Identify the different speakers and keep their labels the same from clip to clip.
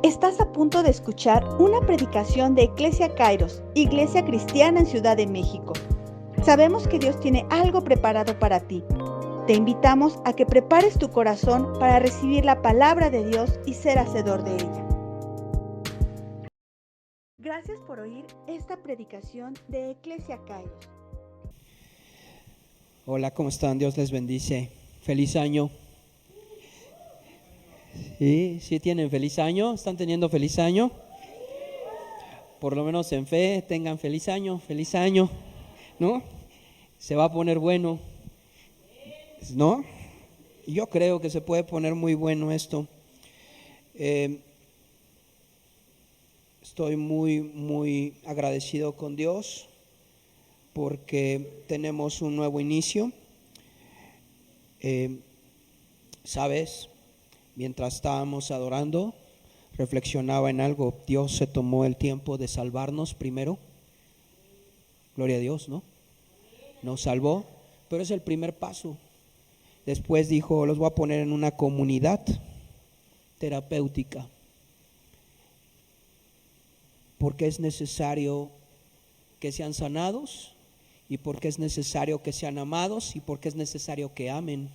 Speaker 1: Estás a punto de escuchar una predicación de Iglesia Kairos, Iglesia Cristiana en Ciudad de México. Sabemos que Dios tiene algo preparado para ti. Te invitamos a que prepares tu corazón para recibir la palabra de Dios y ser hacedor de ella. Gracias por oír esta predicación de Iglesia Kairos.
Speaker 2: Hola, ¿cómo están? Dios les bendice. Feliz año. ¿Sí tienen feliz año? ¿Están teniendo feliz año? Por lo menos en fe tengan feliz año, ¿no? Se va a poner bueno, ¿no? Yo creo que se puede poner muy bueno esto. Estoy muy agradecido con Dios porque tenemos un nuevo inicio. ¿Sabes? Mientras estábamos adorando, reflexionaba en algo. Dios se tomó el tiempo de salvarnos primero. Gloria a Dios, ¿no? Nos salvó, pero es el primer paso. Después dijo, los voy a poner en una comunidad terapéutica, porque es necesario que sean sanados, y porque es necesario que sean amados, y porque es necesario que amen.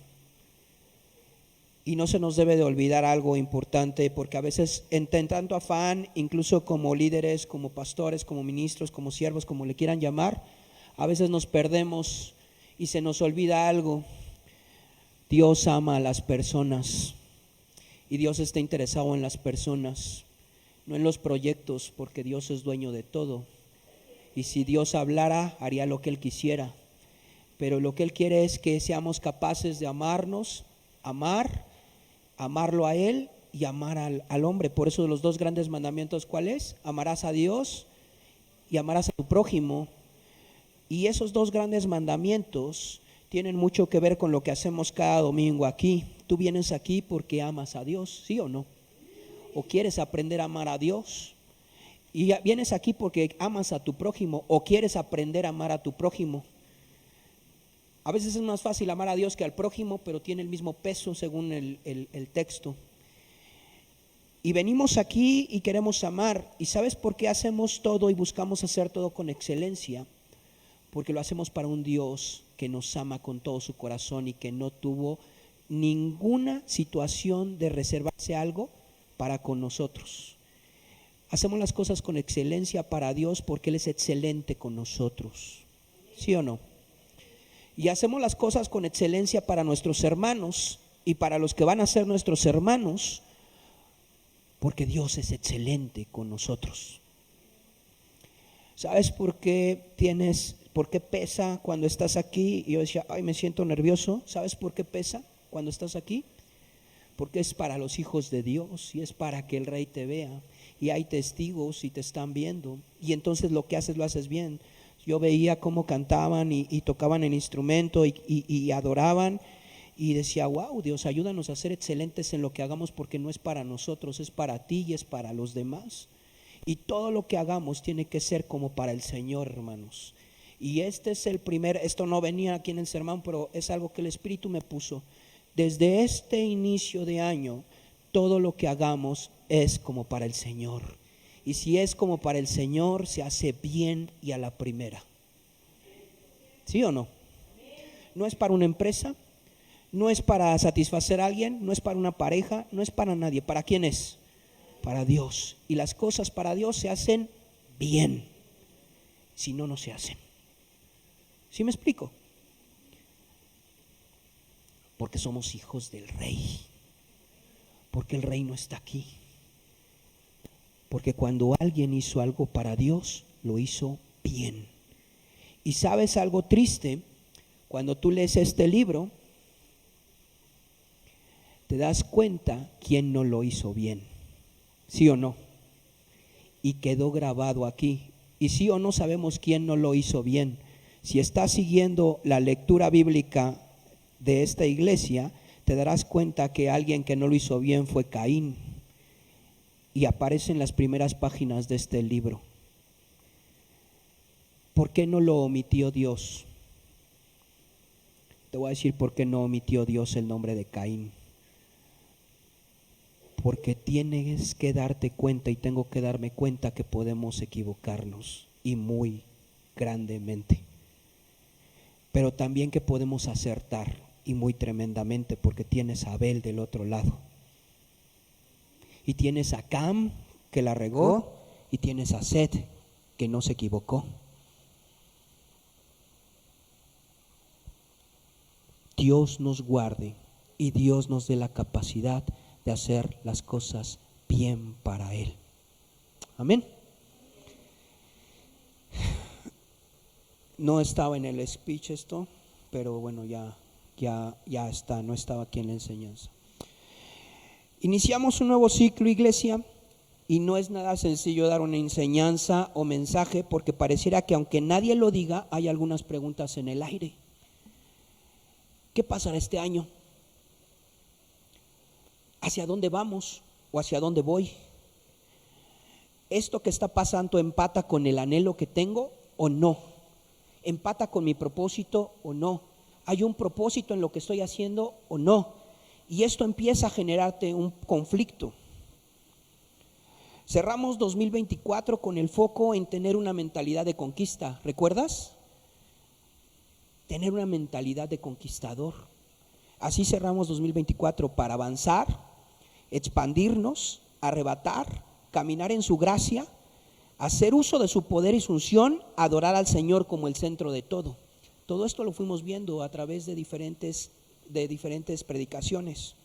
Speaker 2: Y no se nos debe de olvidar algo importante, porque a veces en tanto afán, incluso como líderes, como pastores, como ministros, como siervos, como le quieran llamar, a veces nos perdemos y se nos olvida algo. Dios ama a las personas y Dios está interesado en las personas, no en los proyectos, porque Dios es dueño de todo. Y si Dios hablara, haría lo que Él quisiera, pero lo que Él quiere es que seamos capaces de amarnos, amarlo a Él y amar al hombre. Por eso los dos grandes mandamientos, ¿cuál es? Amarás a Dios y amarás a tu prójimo. Y esos dos grandes mandamientos tienen mucho que ver con lo que hacemos cada domingo aquí. Tú vienes aquí porque amas a Dios, ¿sí o no? O quieres aprender a amar a Dios. Y vienes aquí porque amas a tu prójimo o quieres aprender a amar a tu prójimo. A veces es más fácil amar a Dios que al prójimo, pero tiene el mismo peso según el texto. Y venimos aquí y queremos amar. ¿Y sabes por qué hacemos todo y buscamos hacer todo con excelencia? Porque lo hacemos para un Dios que nos ama con todo su corazón y que no tuvo ninguna situación de reservarse algo para con nosotros. Hacemos las cosas con excelencia para Dios porque Él es excelente con nosotros. ¿Sí o no? Y hacemos las cosas con excelencia para nuestros hermanos y para los que van a ser nuestros hermanos, porque Dios es excelente con nosotros. ¿Sabes por qué pesa cuando estás aquí? Y yo decía, me siento nervioso. ¿Sabes por qué pesa cuando estás aquí? Porque es para los hijos de Dios y es para que el Rey te vea. Y hay testigos y te están viendo. Y entonces lo que haces lo haces bien. Yo veía cómo cantaban y tocaban el instrumento y adoraban. Y decía, wow, Dios, ayúdanos a ser excelentes en lo que hagamos, porque no es para nosotros, es para ti y es para los demás. Y todo lo que hagamos tiene que ser como para el Señor, hermanos. Y esto no venía aquí en el sermón, pero es algo que el Espíritu me puso. Desde este inicio de año, todo lo que hagamos es como para el Señor. Y si es como para el Señor, se hace bien y a la primera. ¿Sí o no? No es para una empresa, no es para satisfacer a alguien, no es para una pareja, no es para nadie. ¿Para quién es? Para Dios. Y las cosas para Dios se hacen bien. Si no, no se hacen. ¿Sí me explico? Porque somos hijos del Rey. Porque el Rey no está aquí. Porque cuando alguien hizo algo para Dios, lo hizo bien. Y sabes algo triste, cuando tú lees este libro, te das cuenta quién no lo hizo bien. ¿Sí o no? Y quedó grabado aquí. Y sí o no sabemos quién no lo hizo bien. Si estás siguiendo la lectura bíblica de esta iglesia, te darás cuenta que alguien que no lo hizo bien fue Caín. Y aparece en las primeras páginas de este libro. ¿Por qué no lo omitió Dios? Te voy a decir por qué no omitió Dios el nombre de Caín. porque tienes que darte cuenta y tengo que darme cuenta que podemos equivocarnos y muy grandemente, pero también que podemos acertar y muy tremendamente, porque tienes a Abel del otro lado y tienes a Cam que la regó y tienes a Seth que no se equivocó. Dios nos guarde y Dios nos dé la capacidad de hacer las cosas bien para Él. Amén. No estaba en el speech esto, pero bueno, ya está, no estaba aquí en la enseñanza. Iniciamos un nuevo ciclo, iglesia, y no es nada sencillo dar una enseñanza o mensaje, porque pareciera que aunque nadie lo diga, hay algunas preguntas en el aire. ¿Qué pasará este año? ¿Hacia dónde vamos o hacia dónde voy? ¿Esto que está pasando empata con el anhelo que tengo o no? ¿Empata con mi propósito o no? ¿Hay un propósito en lo que estoy haciendo o no? Y esto empieza a generarte un conflicto. Cerramos 2024 con el foco en tener una mentalidad de conquista, ¿recuerdas? Tener una mentalidad de conquistador. Así cerramos 2024, para avanzar, expandirnos, arrebatar, caminar en su gracia, hacer uso de su poder y su unción, adorar al Señor como el centro de todo. Todo esto lo fuimos viendo a través de diferentes predicaciones.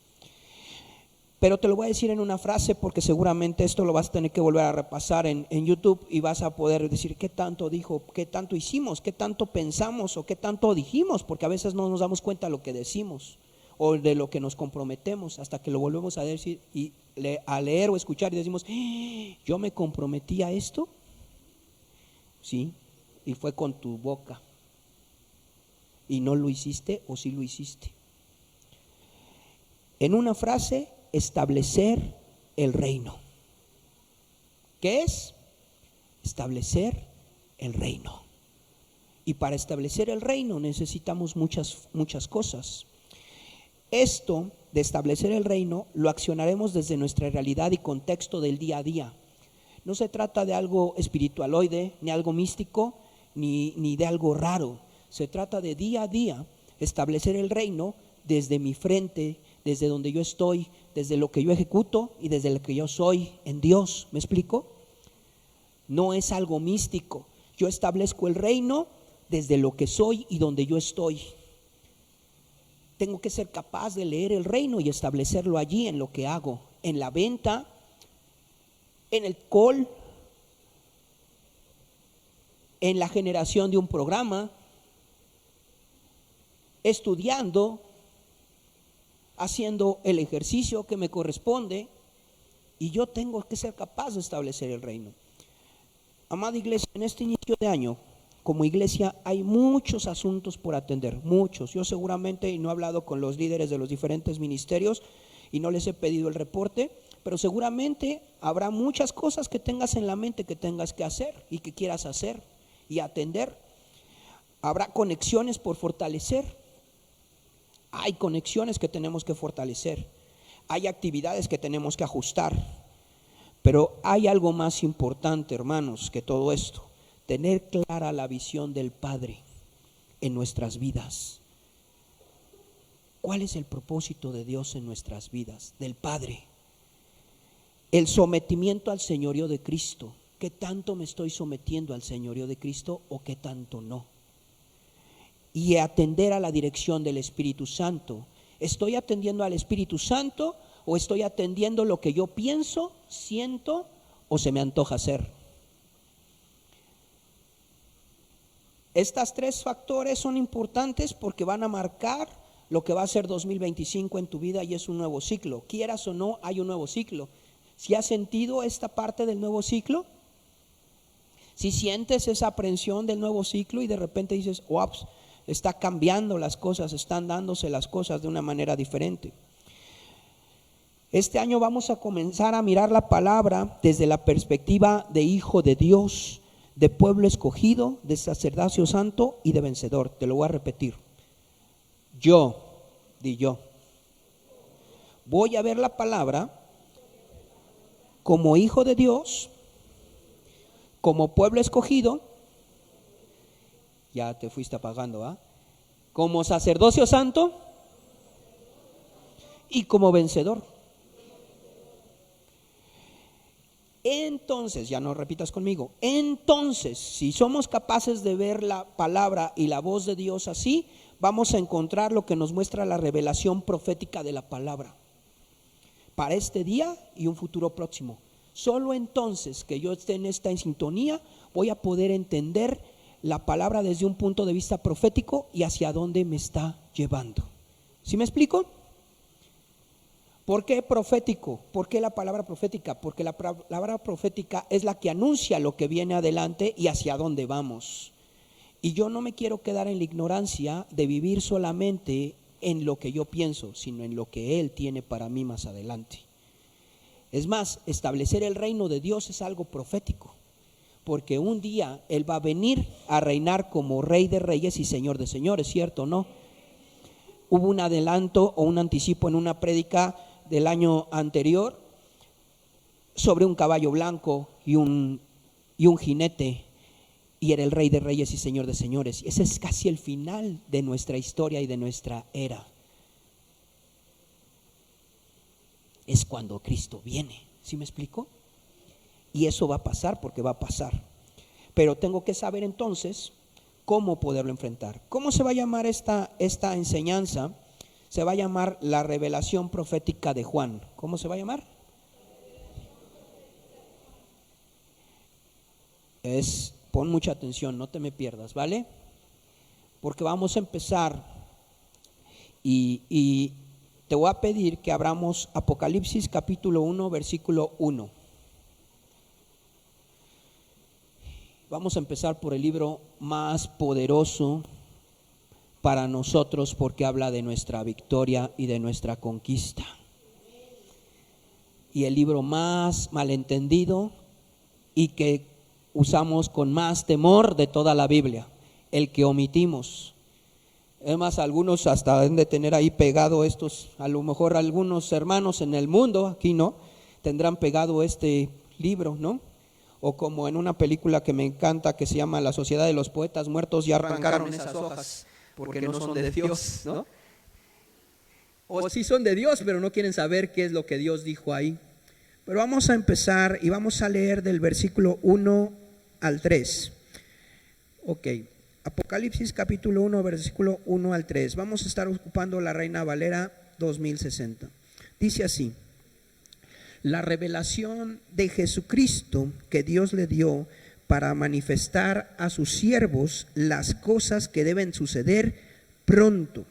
Speaker 2: Pero te lo voy a decir en una frase, porque seguramente esto lo vas a tener que volver a repasar en YouTube, y vas a poder decir qué tanto dijo, qué tanto hicimos, qué tanto pensamos o qué tanto dijimos, porque a veces no nos damos cuenta de lo que decimos o de lo que nos comprometemos hasta que lo volvemos a decir y a leer o escuchar y decimos, yo me comprometí a esto. Sí, y fue con tu boca y no lo hiciste, o sí lo hiciste. En una frase, establecer el reino. ¿Qué es? Establecer el reino. Y para establecer el reino necesitamos muchas cosas. Esto de establecer el reino lo accionaremos desde nuestra realidad y contexto del día a día. No se trata de algo espiritualoide, ni algo místico, ni de algo raro. Se trata de día a día establecer el reino desde mi frente, desde donde yo estoy, desde lo que yo ejecuto y desde lo que yo soy en Dios. ¿Me explico? No es algo místico. Yo establezco el reino desde lo que soy y donde yo estoy. Tengo que ser capaz de leer el reino y establecerlo allí, en lo que hago, en la venta, en el call, en la generación de un programa, estudiando, haciendo el ejercicio que me corresponde, y yo tengo que ser capaz de establecer el reino. Amada iglesia, en este inicio de año, como iglesia, hay muchos asuntos por atender, muchos. Yo seguramente, y no he hablado con los líderes de los diferentes ministerios y no les he pedido el reporte, pero seguramente habrá muchas cosas que tengas en la mente que tengas que hacer y que quieras hacer y atender. Habrá conexiones por fortalecer. Hay conexiones que tenemos que fortalecer, hay actividades que tenemos que ajustar, pero hay algo más importante, hermanos, que todo esto: tener clara la visión del Padre en nuestras vidas. ¿Cuál es el propósito de Dios en nuestras vidas? Del Padre. El sometimiento al señorío de Cristo. ¿Qué tanto me estoy sometiendo al señorío de Cristo o qué tanto no? Y atender a la dirección del Espíritu Santo. ¿Estoy atendiendo al Espíritu Santo o estoy atendiendo lo que yo pienso, siento o se me antoja hacer? Estas tres factores son importantes porque van a marcar lo que va a ser 2025 en tu vida, y es un nuevo ciclo. Quieras o no, hay un nuevo ciclo. ¿Si has sentido esta parte del nuevo ciclo? Si sientes esa aprensión del nuevo ciclo y de repente dices, ups, está cambiando las cosas, están dándose las cosas de una manera diferente. Este año vamos a comenzar a mirar la palabra desde la perspectiva de hijo de Dios, de pueblo escogido, de sacerdocio santo y de vencedor. Te lo voy a repetir. Yo voy a ver la palabra como hijo de Dios, como pueblo escogido, ya te fuiste apagando, ¿ah? Como sacerdocio santo y como vencedor. Entonces, ya no repitas conmigo, entonces, si somos capaces de ver la palabra y la voz de Dios así, vamos a encontrar lo que nos muestra la revelación profética de la palabra para este día y un futuro próximo. Solo entonces que yo esté en sintonía, voy a poder entender la palabra desde un punto de vista profético y hacia dónde me está llevando. ¿Sí me explico? ¿Por qué profético? ¿Por qué la palabra profética? Porque la palabra profética es la que anuncia lo que viene adelante y hacia dónde vamos. Y yo no me quiero quedar en la ignorancia de vivir solamente en lo que yo pienso, sino en lo que Él tiene para mí más adelante. Es más, establecer el reino de Dios es algo profético, porque un día Él va a venir a reinar como Rey de Reyes y Señor de Señores, ¿cierto o no? Hubo un adelanto o un anticipo en una prédica del año anterior sobre un caballo blanco y un jinete, y era el Rey de Reyes y Señor de Señores. Ese es casi el final de nuestra historia y de nuestra era. Es cuando Cristo viene, ¿sí me explico? Y eso va a pasar porque va a pasar. Pero tengo que saber entonces cómo poderlo enfrentar. ¿Cómo se va a llamar esta enseñanza? Se va a llamar la revelación profética de Juan. ¿Cómo se va a llamar? Pon mucha atención, no te me pierdas, ¿vale? Porque vamos a empezar y te voy a pedir que abramos Apocalipsis capítulo 1, versículo 1. Vamos a empezar por el libro más poderoso para nosotros, porque habla de nuestra victoria y de nuestra conquista. Y el libro más malentendido y que usamos con más temor de toda la Biblia, el que omitimos. Además, algunos hasta deben de tener ahí pegado estos, a lo mejor algunos hermanos en el mundo, aquí no, tendrán pegado este libro, ¿no? O como en una película que me encanta que se llama La Sociedad de los Poetas Muertos, y arrancaron esas hojas porque no son de Dios, ¿no? O sí son de Dios, pero no quieren saber qué es lo que Dios dijo ahí. Pero vamos a empezar y vamos a leer del versículo 1 al 3. Ok, Apocalipsis capítulo 1, versículo 1 al 3. Vamos a estar ocupando la Reina Valera 2060. Dice así: la revelación de Jesucristo que Dios le dio para manifestar a sus siervos las cosas que deben suceder pronto,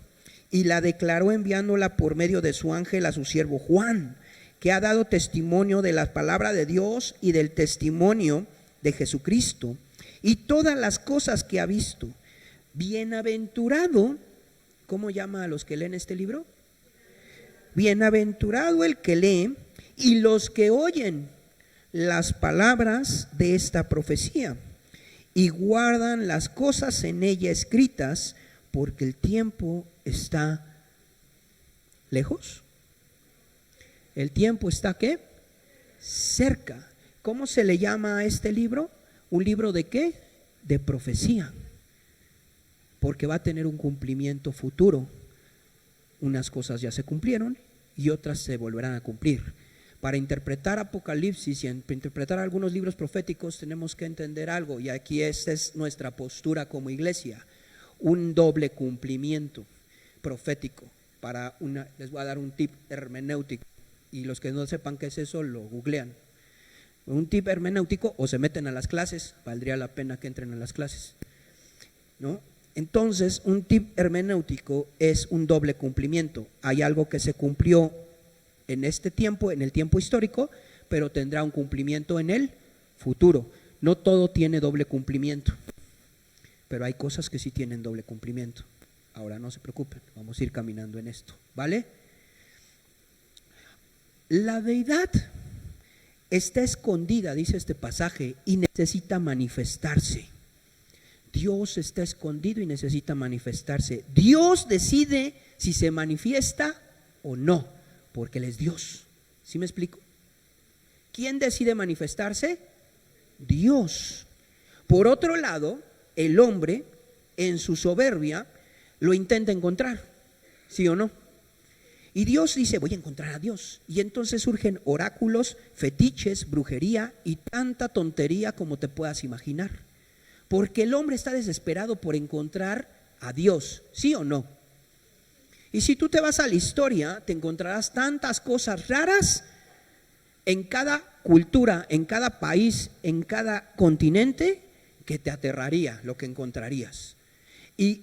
Speaker 2: y la declaró enviándola por medio de su ángel a su siervo Juan, que ha dado testimonio de la palabra de Dios y del testimonio de Jesucristo y todas las cosas que ha visto. Bienaventurado, ¿cómo llama a los que leen este libro? Bienaventurado el que lee y los que oyen las palabras de esta profecía y guardan las cosas en ella escritas, porque el tiempo está lejos. El tiempo está ¿qué? Cerca. ¿Cómo se le llama a este libro? ¿Un libro de qué? De profecía, porque va a tener un cumplimiento futuro. Unas cosas ya se cumplieron y otras se volverán a cumplir. Para interpretar Apocalipsis y interpretar algunos libros proféticos tenemos que entender algo, y aquí esta es nuestra postura como iglesia: un doble cumplimiento profético. Les voy a dar un tip hermenéutico, y los que no sepan qué es eso lo googlean. Un tip hermenéutico, o se meten a las clases, valdría la pena que entren a las clases, ¿no? Entonces, un tip hermenéutico es un doble cumplimiento. Hay algo que se cumplió en este tiempo, en el tiempo histórico, pero tendrá un cumplimiento en el futuro. No todo tiene doble cumplimiento, pero hay cosas que sí tienen doble cumplimiento. Ahora no se preocupen, vamos a ir caminando en esto, ¿vale? La deidad está escondida, dice este pasaje, y necesita manifestarse. Dios está escondido y necesita manifestarse. Dios decide si se manifiesta o no, porque Él es Dios. ¿Sí me explico? ¿quién decide manifestarse? Dios. Por otro lado, el hombre en su soberbia lo intenta encontrar, ¿sí o no? Y Dios dice, voy a encontrar a Dios. Y entonces surgen oráculos, fetiches, brujería y tanta tontería como te puedas imaginar. Porque el hombre está desesperado por encontrar a Dios, ¿sí o no? Y si tú te vas a la historia, te encontrarás tantas cosas raras en cada cultura, en cada país, en cada continente, que te aterraría lo que encontrarías. Y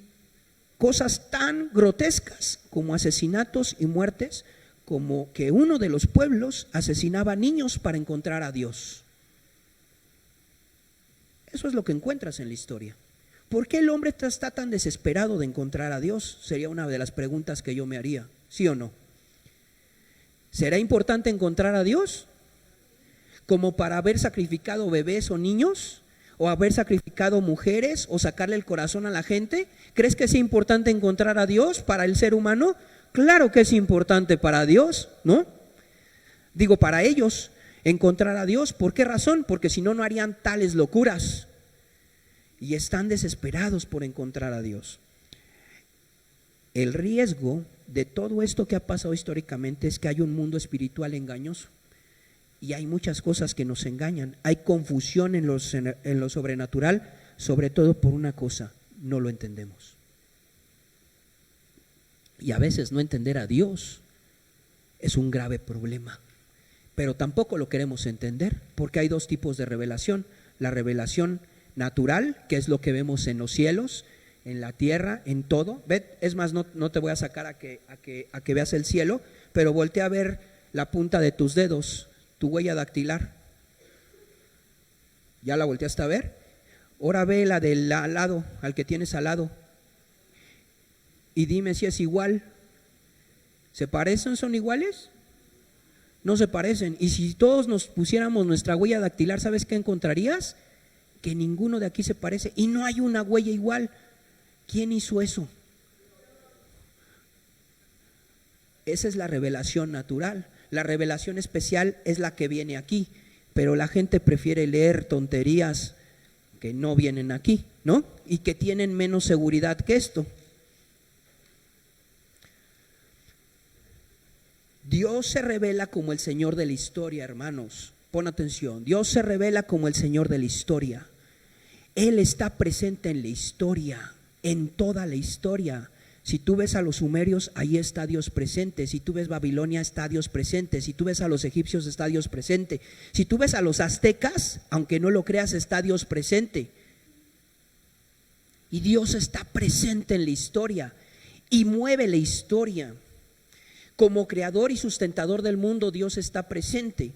Speaker 2: cosas tan grotescas como asesinatos y muertes, como que uno de los pueblos asesinaba niños para encontrar a Dios. Eso es lo que encuentras en la historia. ¿Por qué el hombre está tan desesperado de encontrar a Dios? Sería una de las preguntas que yo me haría, ¿sí o no? ¿Será importante encontrar a Dios? ¿Como para haber sacrificado bebés o niños? ¿O haber sacrificado mujeres? ¿O sacarle el corazón a la gente? ¿Crees que es importante encontrar a Dios para el ser humano? Claro que es importante para Dios, ¿no? Digo, para ellos, encontrar a Dios. ¿Por qué razón? Porque si no, no harían tales locuras. Y están desesperados por encontrar a Dios. El riesgo de todo esto que ha pasado históricamente es que hay un mundo espiritual engañoso. Y hay muchas cosas que nos engañan. Hay confusión en lo sobrenatural, sobre todo por una cosa: no lo entendemos. Y a veces no entender a Dios es un grave problema. Pero tampoco lo queremos entender, porque hay dos tipos de revelación: la revelación natural, que es lo que vemos en los cielos, en la tierra, en todo. Es más, no te voy a sacar a que veas el cielo, pero voltea a ver la punta de tus dedos, tu huella dactilar. ¿Ya la volteaste a ver? Ahora ve la del al lado, al que tienes al lado, y dime si es igual. ¿Se parecen? ¿Son iguales? No se parecen. Y si todos nos pusiéramos nuestra huella dactilar, ¿sabes qué encontrarías? Que ninguno de aquí se parece y no hay una huella igual. ¿Quién hizo eso? Esa es la revelación natural. La revelación especial es la que viene aquí, pero la gente prefiere leer tonterías que no vienen aquí, ¿no? Y que tienen menos seguridad que esto. Dios se revela como el Señor de la historia, hermanos. Pon atención. Dios se revela como el Señor de la historia. Él está presente en la historia, en toda la historia. Si tú ves a los sumerios, ahí está Dios presente. Si tú ves Babilonia, está Dios presente. Si tú ves a los egipcios, está Dios presente. Si tú ves a los aztecas, aunque no lo creas, está Dios presente. Y Dios está presente en la historia y mueve la historia. Como creador y sustentador del mundo, Dios está presente.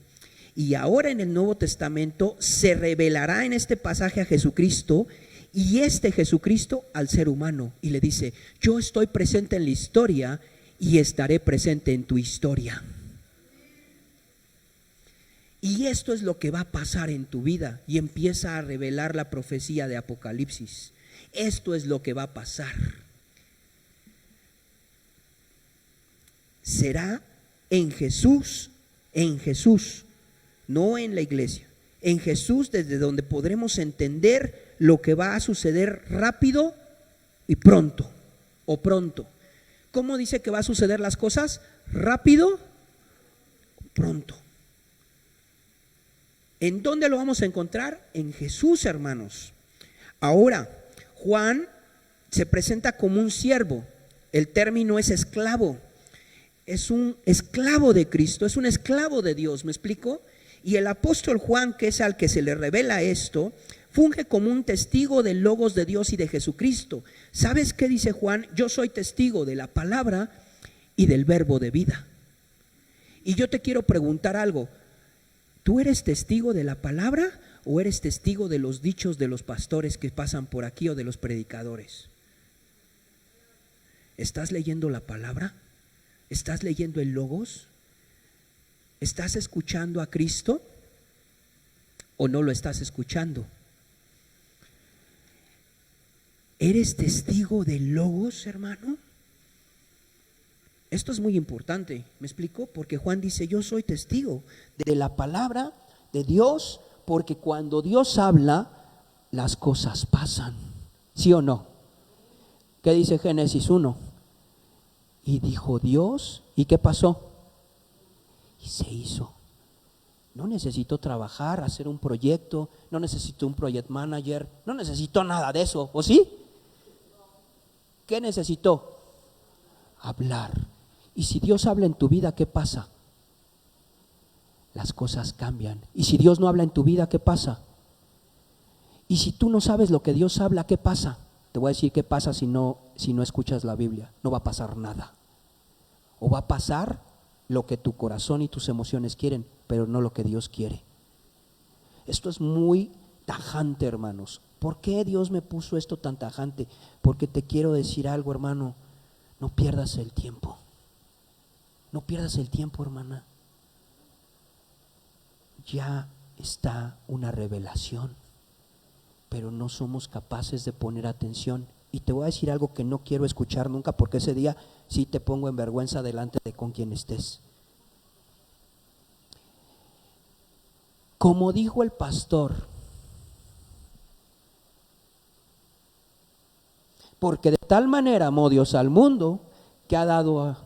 Speaker 2: Y ahora en el Nuevo Testamento se revelará en este pasaje a Jesucristo, y este Jesucristo al ser humano, y le dice: yo estoy presente en la historia y estaré presente en tu historia. Y esto es lo que va a pasar en tu vida, y empieza a revelar la profecía de Apocalipsis. Esto es lo que va a pasar. Será en Jesús, no en la iglesia, en Jesús, desde donde podremos entender lo que va a suceder rápido y pronto, o pronto. ¿Cómo dice que va a suceder las cosas? Rápido, pronto. ¿En dónde lo vamos a encontrar? En Jesús, hermanos. Ahora, Juan se presenta como un siervo. El término es esclavo. Es un esclavo de Cristo, es un esclavo de Dios, ¿me explico? Y el apóstol Juan, que es al que se le revela esto, funge como un testigo del logos de Dios y de Jesucristo. ¿Sabes qué dice Juan? Yo soy testigo de la palabra y del verbo de vida. Y yo te quiero preguntar algo: ¿tú eres testigo de la palabra o eres testigo de los dichos de los pastores que pasan por aquí o de los predicadores? ¿Estás leyendo la palabra? ¿Estás leyendo el logos? ¿Estás escuchando a Cristo o no lo estás escuchando? ¿Eres testigo del logos, hermano? Esto es muy importante, ¿me explico? Porque Juan dice: yo soy testigo de la palabra de Dios, porque cuando Dios habla, las cosas pasan. ¿Sí o no? ¿Qué dice Génesis 1? Y dijo Dios, ¿y qué pasó? Y se hizo. No necesito trabajar, hacer un proyecto, no necesito un project manager, no necesito nada de eso, ¿o sí? ¿Qué necesitó? Hablar. Y si Dios habla en tu vida, ¿qué pasa? Las cosas cambian. Y si Dios no habla en tu vida, ¿qué pasa? Y si tú no sabes lo que Dios habla, ¿qué pasa? Te voy a decir qué pasa si no escuchas la Biblia. No va a pasar nada. O va a pasar lo que tu corazón y tus emociones quieren, pero no lo que Dios quiere. Esto es muy tajante, hermanos. ¿Por qué Dios me puso esto tan tajante? Porque te quiero decir algo, hermano. No pierdas el tiempo. No pierdas el tiempo, hermana. Ya está una revelación, pero no somos capaces de poner atención. Y te voy a decir algo que no quiero escuchar nunca, porque ese día sí te pongo en vergüenza delante de con quien estés. Como dijo el pastor, porque de tal manera amó Dios al mundo que ha dado a...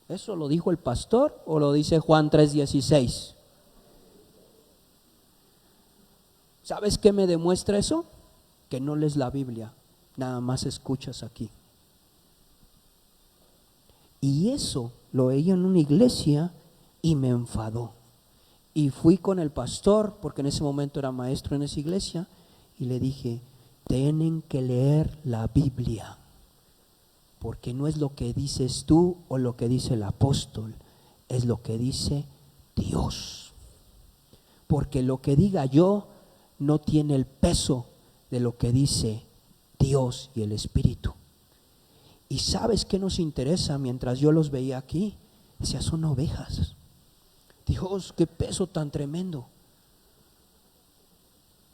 Speaker 2: ¿Eso lo dijo el pastor o lo dice Juan 3:16? ¿Sabes qué me demuestra eso? Que no lees la Biblia, nada más escuchas aquí. Y eso lo oí en una iglesia y me enfadó. Y fui con el pastor, porque en ese momento era maestro en esa iglesia, y le dije, tienen que leer la Biblia, porque no es lo que dices tú o lo que dice el apóstol, es lo que dice Dios. Porque lo que diga yo no tiene el peso de lo que dice Dios y el Espíritu. ¿Y sabes qué nos interesa? Mientras yo los veía aquí, decía, son ovejas. Dios, qué peso tan tremendo.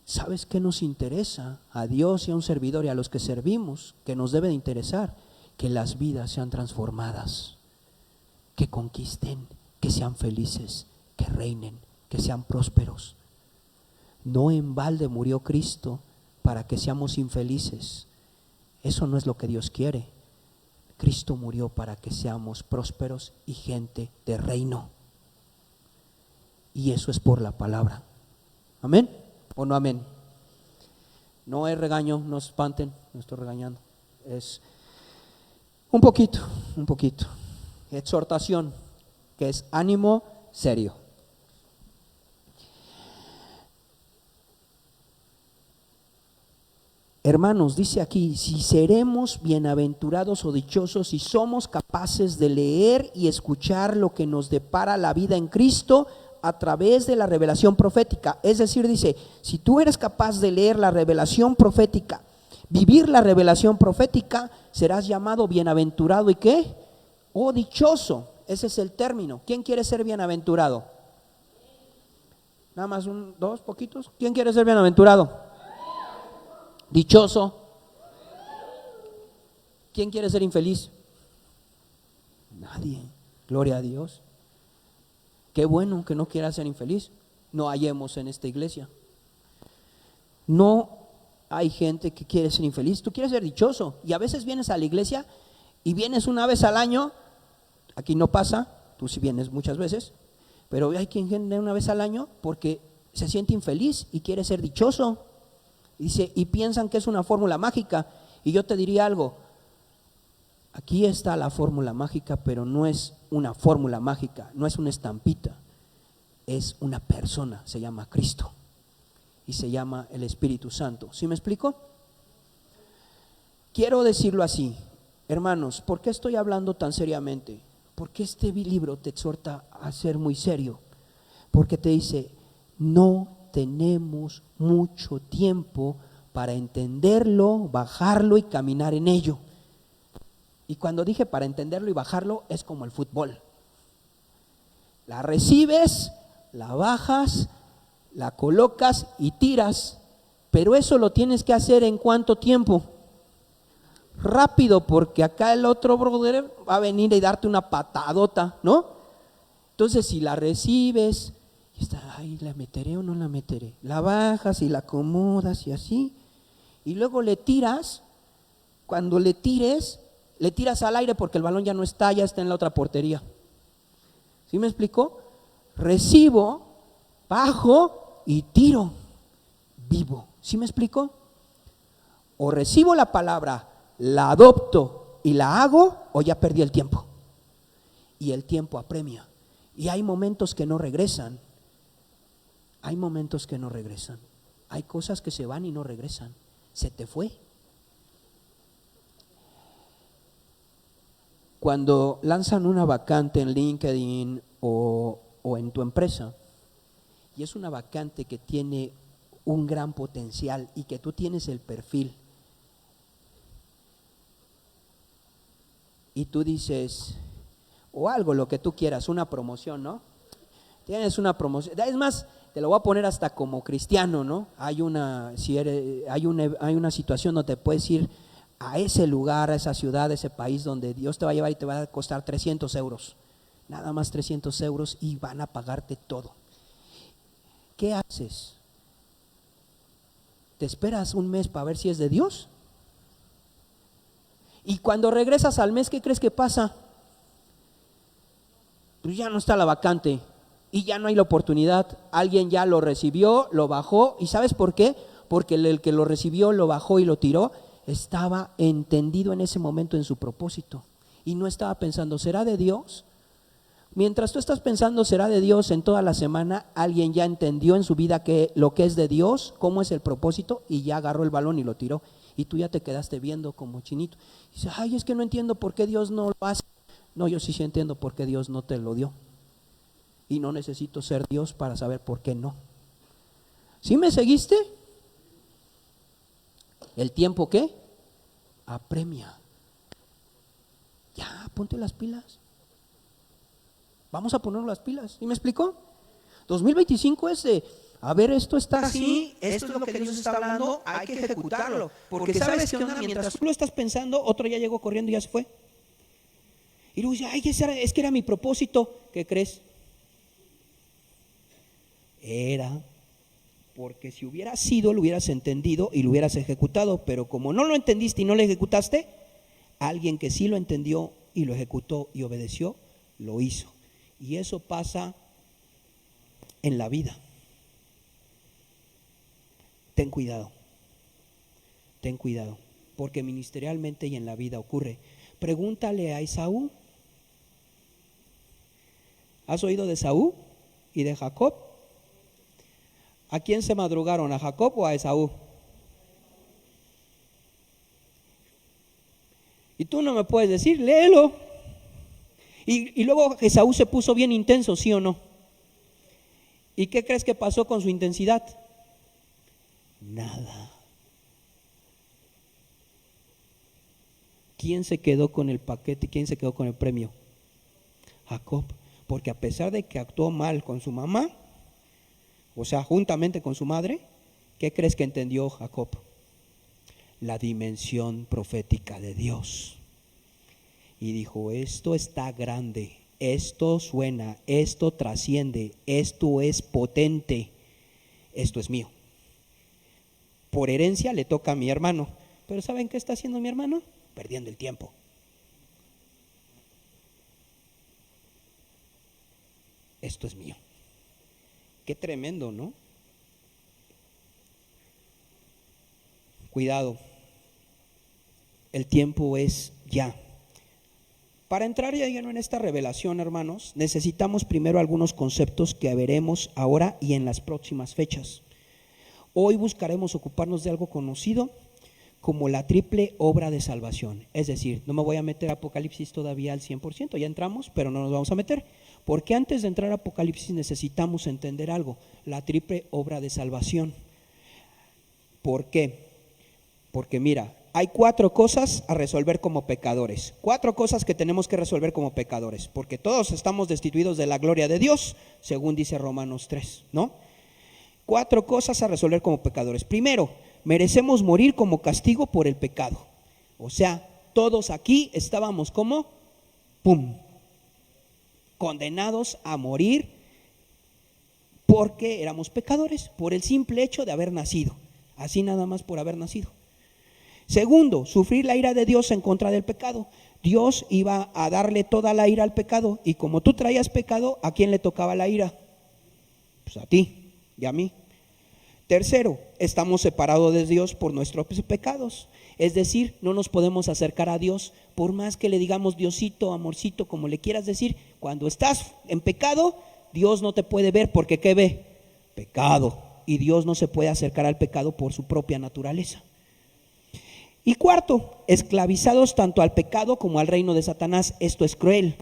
Speaker 2: ¿Sabes qué nos interesa? A Dios y a un servidor y a los que servimos, que nos debe de interesar, que las vidas sean transformadas, que conquisten, que sean felices, que reinen, que sean prósperos. No en balde murió Cristo para que seamos infelices. Eso no es lo que Dios quiere. Cristo murió para que seamos prósperos y gente de reino. Y eso es por la palabra. ¿Amén o no amén? No es regaño, no se espanten, no estoy regañando. Es un poquito. Exhortación, que es ánimo serio. Hermanos, dice aquí, si seremos bienaventurados o dichosos si somos capaces de leer y escuchar lo que nos depara la vida en Cristo a través de la revelación profética. Es decir, dice, si tú eres capaz de leer la revelación profética, vivir la revelación profética, serás llamado bienaventurado. ¿Y qué? O dichoso. Ese es el término. ¿Quién quiere ser bienaventurado? Nada más dos poquitos. ¿Quién quiere ser bienaventurado? Dichoso. ¿Quién quiere ser infeliz? Nadie. Gloria a Dios. Qué bueno que no quiera ser infeliz. No hallemos en esta iglesia. No hay gente que quiere ser infeliz. Tú quieres ser dichoso. Y a veces vienes a la iglesia y vienes una vez al año. Aquí no pasa, tú sí vienes muchas veces, pero hay quien viene una vez al año porque se siente infeliz y quiere ser dichoso. Dice, y piensan que es una fórmula mágica. Y yo te diría algo, aquí está la fórmula mágica, pero no es una fórmula mágica, no es una estampita, es una persona, se llama Cristo y se llama el Espíritu Santo. ¿Sí me explico? Quiero decirlo así, hermanos, ¿por qué estoy hablando tan seriamente? Porque este libro te exhorta a ser muy serio, porque te dice, no tenemos mucho tiempo para entenderlo, bajarlo y caminar en ello. Y cuando dije para entenderlo y bajarlo, es como el fútbol. La recibes, la bajas, la colocas y tiras, pero eso lo tienes que hacer ¿en cuánto tiempo? Rápido, porque acá el otro brother va a venir y darte una patadota, ¿no? Entonces, si la recibes, está, ay, ¿la meteré o no la meteré? La bajas y la acomodas y así, y luego le tiras. Cuando le tiras al aire porque el balón ya no está, ya está en la otra portería. ¿Sí me explicó? Recibo, bajo y tiro, vivo. ¿Sí me explicó? O recibo la palabra, la adopto y la hago, o ya perdí el tiempo. Y el tiempo apremia. Y hay momentos que no regresan. Hay momentos que no regresan. Hay cosas que se van y no regresan. Se te fue. Cuando lanzan una vacante en LinkedIn o en tu empresa, y es una vacante que tiene un gran potencial y que tú tienes el perfil, y tú dices, o algo, lo que tú quieras, una promoción, ¿no? Tienes una promoción, es más, te lo voy a poner hasta como cristiano, ¿no? Hay una situación donde te puedes ir a ese lugar, a esa ciudad, a ese país donde Dios te va a llevar y te va a costar 300 euros, nada más 300 euros y van a pagarte todo. ¿Qué haces? ¿Te esperas un mes para ver si es de Dios? Y cuando regresas al mes, ¿qué crees que pasa? Pues ya no está la vacante y ya no hay la oportunidad. Alguien ya lo recibió, lo bajó. ¿Y sabes por qué? Porque el que lo recibió, lo bajó y lo tiró, estaba entendido en ese momento en su propósito y no estaba pensando, ¿será de Dios? Mientras tú estás pensando, ¿será de Dios? En toda la semana alguien ya entendió en su vida que lo que es de Dios, cómo es el propósito, y ya agarró el balón y lo tiró. Y tú ya te quedaste viendo como chinito. Y dices, ay, es que no entiendo por qué Dios no lo hace. No, yo sí entiendo por qué Dios no te lo dio. Y no necesito ser Dios para saber por qué no. ¿Sí me seguiste? ¿El tiempo qué? Apremia. Ya, ponte las pilas. Vamos a poner las pilas. ¿Sí me explicó? 2025 es de, a ver, esto está así, esto es lo que Dios está hablando, hay que ejecutarlo. Porque ¿sabes qué onda? Mientras tú lo estás pensando, otro ya llegó corriendo y ya se fue. Y luego dice, ay, es que era mi propósito. ¿Qué crees? Era porque si hubiera sido, lo hubieras entendido y lo hubieras ejecutado. Pero como no lo entendiste y no lo ejecutaste, alguien que sí lo entendió y lo ejecutó y obedeció, lo hizo. Y eso pasa en la vida. Ten cuidado, porque ministerialmente y en la vida ocurre. Pregúntale a Esaú. ¿Has oído de Esaú y de Jacob? ¿A quién se madrugaron? ¿A Jacob o a Esaú? Y tú no me puedes decir, léelo. Y luego Esaú se puso bien intenso, ¿sí o no? ¿Y qué crees que pasó con su intensidad? Nada. ¿Quién se quedó con el paquete? ¿Quién se quedó con el premio? Jacob. Porque a pesar de que actuó mal con su mamá, o sea, juntamente con su madre, ¿qué crees que entendió Jacob? La dimensión profética de Dios. Y dijo, esto está grande, esto suena, esto trasciende, esto es potente, esto es mío. Por herencia le toca a mi hermano, pero ¿saben qué está haciendo mi hermano? Perdiendo el tiempo. Esto es mío. Qué tremendo, ¿no? Cuidado, el tiempo es ya. Para entrar ya lleno en esta revelación, hermanos, necesitamos primero algunos conceptos que veremos ahora y en las próximas fechas. Hoy buscaremos ocuparnos de algo conocido como la triple obra de salvación. Es decir, no me voy a meter a Apocalipsis todavía al 100%, ya entramos, pero no nos vamos a meter. Porque antes de entrar a Apocalipsis necesitamos entender algo, la triple obra de salvación. ¿Por qué? Porque mira, hay 4 cosas a resolver como pecadores, 4 cosas que tenemos que resolver como pecadores, porque todos estamos destituidos de la gloria de Dios, según dice Romanos 3, ¿no? 4 cosas a resolver como pecadores. Primero, merecemos morir como castigo por el pecado. O sea, todos aquí estábamos como ¡pum! condenados a morir porque éramos pecadores, por el simple hecho de haber nacido, así nada más por haber nacido. Segundo, sufrir la ira de Dios en contra del pecado. Dios iba a darle toda la ira al pecado, y como tú traías pecado, ¿a quién le tocaba la ira? Pues a ti y a mí. Tercero, estamos separados de Dios por nuestros pecados. Es decir, no nos podemos acercar a Dios por más que le digamos Diosito, amorcito, como le quieras decir. Cuando estás en pecado, Dios no te puede ver porque ¿qué ve? Pecado. Y Dios no se puede acercar al pecado por su propia naturaleza. Y cuarto, esclavizados tanto al pecado como al reino de Satanás. Esto es cruel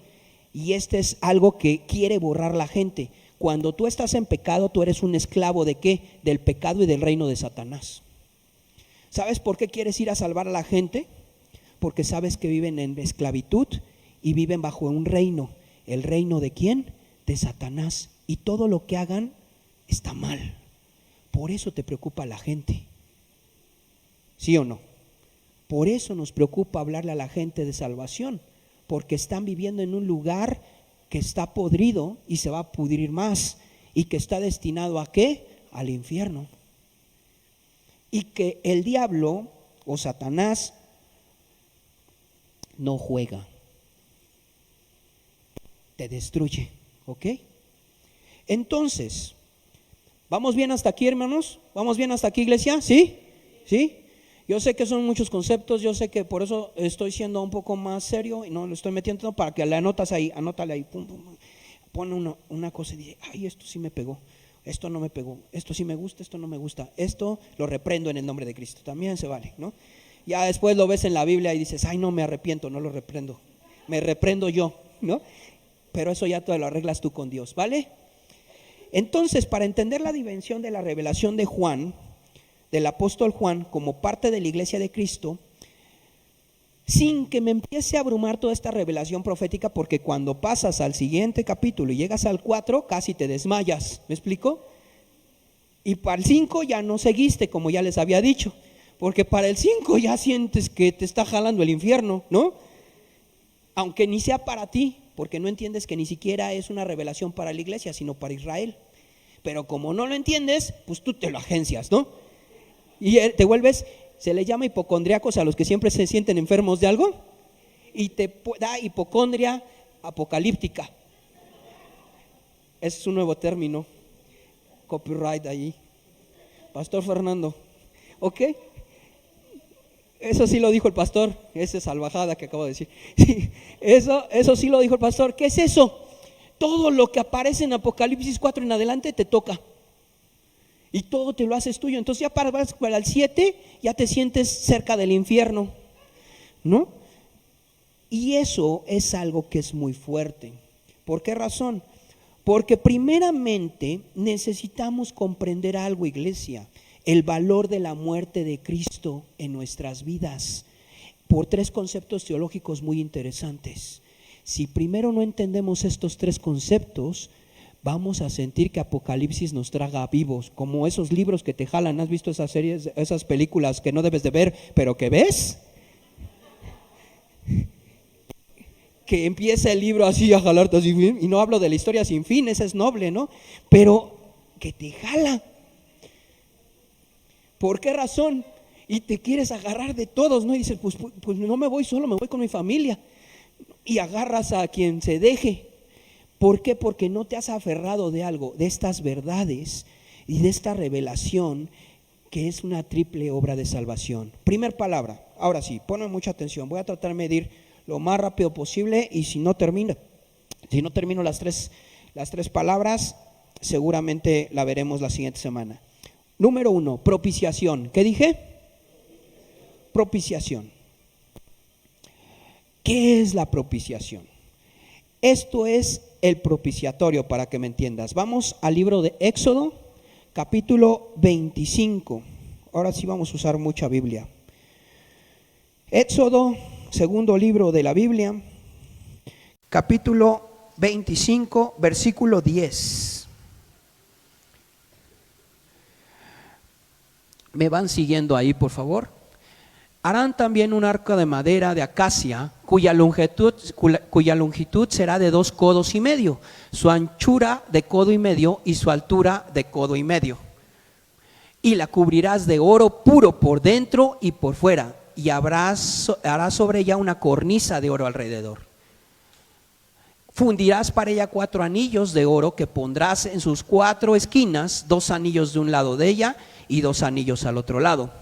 Speaker 2: y es algo que quiere borrar la gente. Cuando tú estás en pecado, tú eres un esclavo ¿de qué? Del pecado y del reino de Satanás. ¿Sabes por qué quieres ir a salvar a la gente? Porque sabes que viven en esclavitud y viven bajo un reino. ¿El reino de quién? De Satanás. Y todo lo que hagan está mal. Por eso te preocupa la gente. ¿Sí o no? Por eso nos preocupa hablarle a la gente de salvación, porque están viviendo en un lugar que está podrido y se va a pudrir más, y que está destinado ¿a qué? Al infierno. Y que el diablo o Satanás no juega, te destruye, ¿ok? Entonces, ¿vamos bien hasta aquí, hermanos? ¿Vamos bien hasta aquí, iglesia? ¿Sí? ¿Sí? Yo sé que son muchos conceptos, yo sé que por eso estoy siendo un poco más serio y no lo estoy metiendo para que le anotas ahí, anótale ahí, pum, pum, pone una cosa y dice, ay, esto sí me pegó, esto no me pegó, esto sí me gusta, esto no me gusta, esto lo reprendo en el nombre de Cristo, también se vale, ¿no? Ya después lo ves en la Biblia y dices, ay, no me arrepiento, no lo reprendo, me reprendo yo, ¿no? Pero eso ya te lo arreglas tú con Dios, ¿vale? Entonces, para entender la dimensión de la revelación de Juan, del apóstol Juan, como parte de la iglesia de Cristo, sin que me empiece a abrumar toda esta revelación profética, porque cuando pasas al siguiente capítulo y llegas al 4, casi te desmayas, ¿me explico? Y para el 5 ya no seguiste, como ya les había dicho, porque para el 5 ya sientes que te está jalando el infierno, ¿no? Aunque ni sea para ti, porque no entiendes que ni siquiera es una revelación para la iglesia, sino para Israel. Pero como no lo entiendes, pues tú te lo agencias, ¿no? Y te vuelves, se le llama hipocondriacos a los que siempre se sienten enfermos de algo, y te da hipocondria apocalíptica. Ese es un nuevo término, copyright ahí, Pastor Fernando, ¿ok? Eso sí lo dijo el pastor, esa salvajada que acabo de decir. Sí, eso sí lo dijo el pastor. ¿Qué es eso? Todo lo que aparece en Apocalipsis 4 en adelante te toca. Y todo te lo haces tuyo. Entonces ya para el 7 ya te sientes cerca del infierno, ¿no? Y eso es algo que es muy fuerte. ¿Por qué razón? Porque primeramente necesitamos comprender algo, iglesia, el valor de la muerte de Cristo en nuestras vidas, por 3 conceptos teológicos muy interesantes. Si primero no entendemos estos 3 conceptos, vamos a sentir que Apocalipsis nos traga vivos, como esos libros que te jalan. ¿Has visto esas series, esas películas que no debes de ver, pero que ves? Que empieza el libro así a jalarte así, y no hablo de la historia sin fin, esa es noble, ¿no? Pero que te jala. ¿Por qué razón? Y te quieres agarrar de todos, ¿no? Y dices, pues no me voy solo, me voy con mi familia. Y agarras a quien se deje. ¿Por qué? Porque no te has aferrado de algo, de estas verdades y de esta revelación que es una triple obra de salvación. Primer palabra, ahora sí, ponme mucha atención, voy a tratar de medir lo más rápido posible, y si no termino las tres palabras, seguramente la veremos la siguiente semana. Número 1, propiciación. ¿Qué dije? Propiciación. ¿Qué es la propiciación? Esto es el propiciatorio, para que me entiendas. Vamos al libro de Éxodo, capítulo 25. Ahora sí vamos a usar mucha Biblia. Éxodo, segundo libro de la Biblia, capítulo 25, versículo 10. ¿Me van siguiendo ahí, por favor? Harán también un arca de madera de acacia, cuya longitud será de 2 codos y medio, su anchura de codo y medio y su altura de codo y medio. Y la cubrirás de oro puro por dentro y por fuera, y harás sobre ella una cornisa de oro alrededor. Fundirás para ella 4 anillos de oro que pondrás en sus 4 esquinas, 2 anillos de un lado de ella y 2 anillos al otro lado.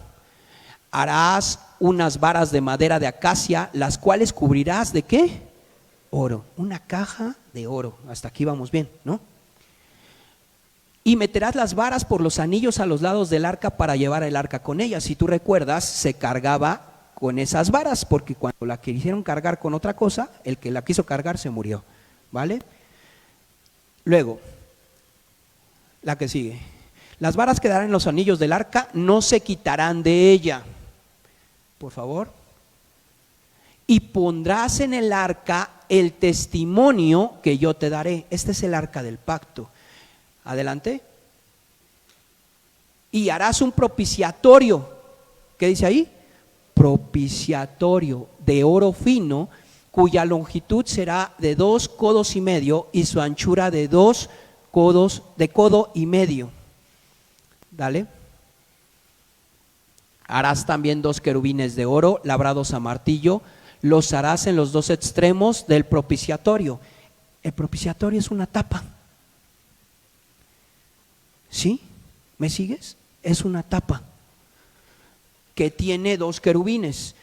Speaker 2: Harás unas varas de madera de acacia, las cuales cubrirás ¿de qué? Oro, una caja de oro. Hasta aquí vamos bien, ¿no? Y meterás las varas por los anillos a los lados del arca para llevar el arca con ellas. Si tú recuerdas, se cargaba con esas varas, porque cuando la quisieron cargar con otra cosa, el que la quiso cargar se murió, ¿vale? Luego, la que sigue. Las varas quedarán en los anillos del arca, no se quitarán de ella. Por favor. Y pondrás en el arca el testimonio que yo te daré. Este es el arca del pacto. Adelante. Y harás un propiciatorio. ¿Qué dice ahí? Propiciatorio de oro fino, cuya longitud será de 2 codos y medio y su anchura de 2 codos, de codo y medio. Dale. Harás también 2 querubines de oro labrados a martillo, los harás en los 2 extremos del propiciatorio. El propiciatorio es una tapa. ¿Sí? ¿Me sigues? Es una tapa que tiene 2 querubines.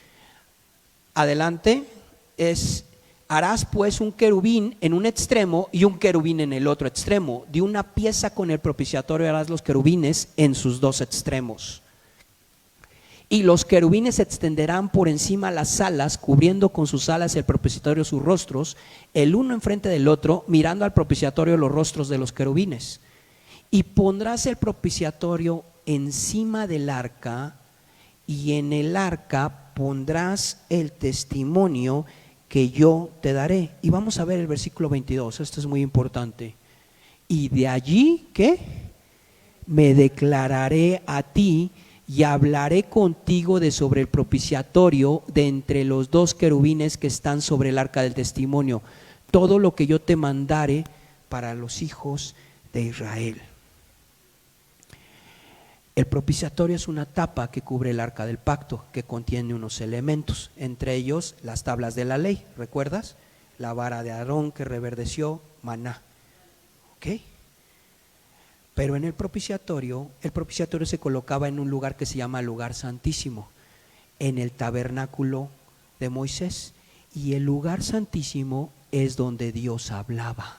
Speaker 2: Adelante, harás pues un querubín en un extremo y un querubín en el otro extremo. De una pieza con el propiciatorio harás los querubines en sus 2 extremos. Y los querubines extenderán por encima las alas, cubriendo con sus alas el propiciatorio sus rostros, el uno enfrente del otro, mirando al propiciatorio los rostros de los querubines. Y pondrás el propiciatorio encima del arca, y en el arca pondrás el testimonio que yo te daré. Y vamos a ver el versículo 22, esto es muy importante. Y de allí, ¿qué? Me declararé a ti y hablaré contigo de sobre el propiciatorio de entre los 2 querubines que están sobre el arca del testimonio, todo lo que yo te mandare para los hijos de Israel. El propiciatorio es una tapa que cubre el arca del pacto, que contiene unos elementos, entre ellos las tablas de la ley, ¿recuerdas? La vara de Aarón que reverdeció, maná, ¿ok? Pero en el propiciatorio se colocaba en un lugar que se llama lugar santísimo, en el tabernáculo de Moisés. Y el lugar santísimo es donde Dios hablaba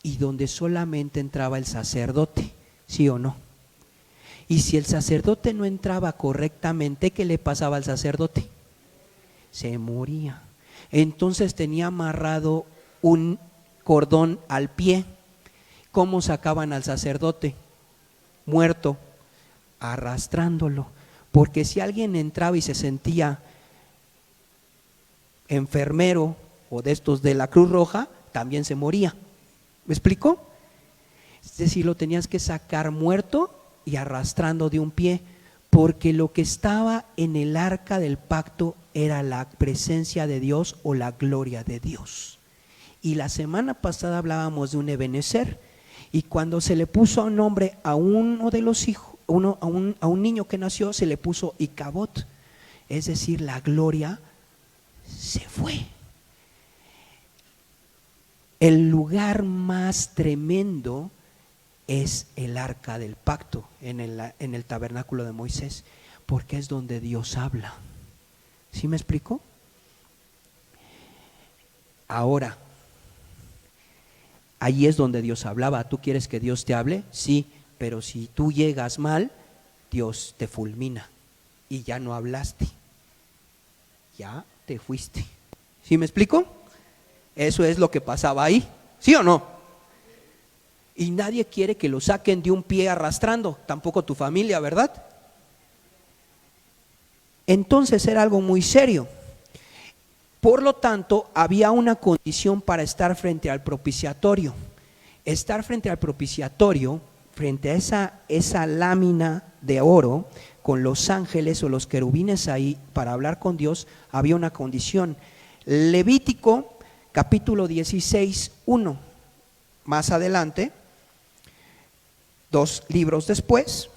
Speaker 2: y donde solamente entraba el sacerdote, ¿sí o no? Y si el sacerdote no entraba correctamente, ¿qué le pasaba al sacerdote? Se moría. Entonces tenía amarrado un cordón al pie. ¿Cómo sacaban al sacerdote? Muerto, arrastrándolo. Porque si alguien entraba y se sentía enfermero o de estos de la Cruz Roja, también se moría. ¿Me explico? Es decir, lo tenías que sacar muerto y arrastrando de un pie, porque lo que estaba en el arca del pacto era la presencia de Dios o la gloria de Dios. Y la semana pasada hablábamos de un Ebenezer. Y cuando se le puso un nombre a uno de los hijos, a un niño que nació, se le puso Icabod, es decir, la gloria se fue. El lugar más tremendo es el arca del pacto en el tabernáculo de Moisés, porque es donde Dios habla. ¿Sí me explico? Ahora, allí es donde Dios hablaba. ¿Tú quieres que Dios te hable? Sí, pero si tú llegas mal, Dios te fulmina y ya no hablaste, ya te fuiste. ¿Sí me explico? Eso es lo que pasaba ahí, ¿sí o no? Y nadie quiere que lo saquen de un pie arrastrando, tampoco tu familia, ¿verdad? Entonces era algo muy serio. Por lo tanto, había una condición para estar frente al propiciatorio. Estar frente al propiciatorio frente a esa lámina de oro con los ángeles o los querubines ahí para hablar con Dios, había una condición. Levítico capítulo 16, 1. Más adelante, 2 libros después,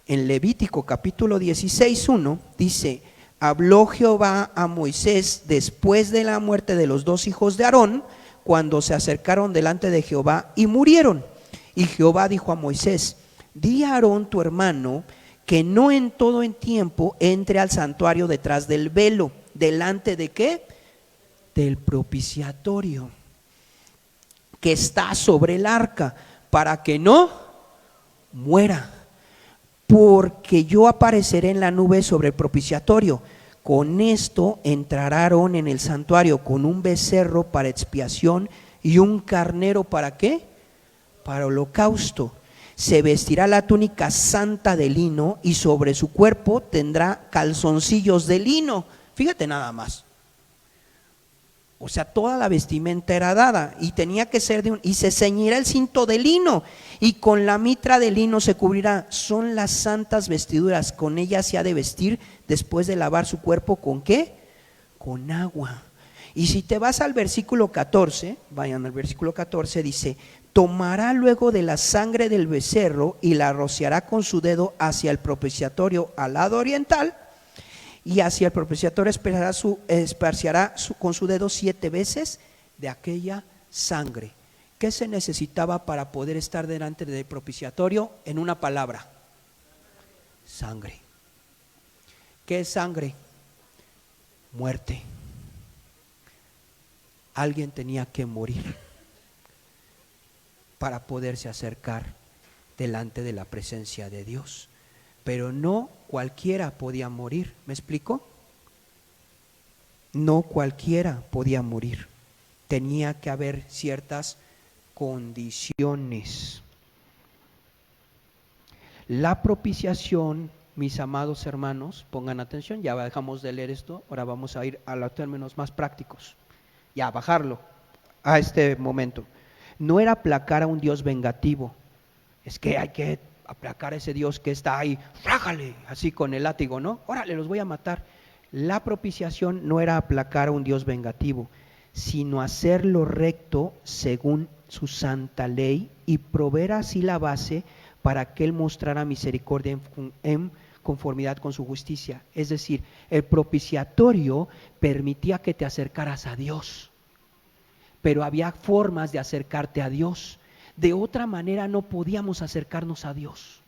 Speaker 2: en Levítico capítulo 16, 1, dice: habló Jehová a Moisés después de la muerte de los 2 hijos de Aarón, cuando se acercaron delante de Jehová y murieron. Y Jehová dijo a Moisés: di a Aarón tu hermano que no en todo el tiempo entre al santuario detrás del velo. ¿Delante de qué? Del propiciatorio que está sobre el arca, para que no muera, porque yo apareceré en la nube sobre el propiciatorio. Con esto entrará Aarón en el santuario con un becerro para expiación y un carnero ¿para qué? Para holocausto. Se vestirá la túnica santa de lino y sobre su cuerpo tendrá calzoncillos de lino. Fíjate nada más. O sea, toda la vestimenta era dada y tenía que ser y se ceñirá el cinto de lino y con la mitra de lino se cubrirá. Son las santas vestiduras, con ellas se ha de vestir después de lavar su cuerpo. ¿Con qué? Con agua. Y si te vas al versículo 14, vayan al versículo 14, dice: tomará luego de la sangre del becerro y la rociará con su dedo hacia el propiciatorio al lado oriental, y hacia el propiciatorio esparciará con su dedo 7 veces de aquella sangre. ¿Qué se necesitaba para poder estar delante del propiciatorio? En una palabra: sangre. ¿Qué es sangre? Muerte. Alguien tenía que morir para poderse acercar delante de la presencia de Dios. Pero no cualquiera podía morir. ¿Me explico? No cualquiera podía morir. Tenía que haber ciertas condiciones. La propiciación, mis amados hermanos, pongan atención, ya dejamos de leer esto, ahora vamos a ir a los términos más prácticos, y a bajarlo a este momento. No era aplacar a un Dios vengativo. Es que hay que aplacar a ese Dios que está ahí, rájale, así con el látigo, ¿no? Órale, los voy a matar. La propiciación no era aplacar a un Dios vengativo, sino hacer lo recto según su santa ley y proveer así la base para que Él mostrara misericordia en conformidad con su justicia. Es decir, el propiciatorio permitía que te acercaras a Dios, pero había formas de acercarte a Dios. De otra manera no podíamos acercarnos a Dios.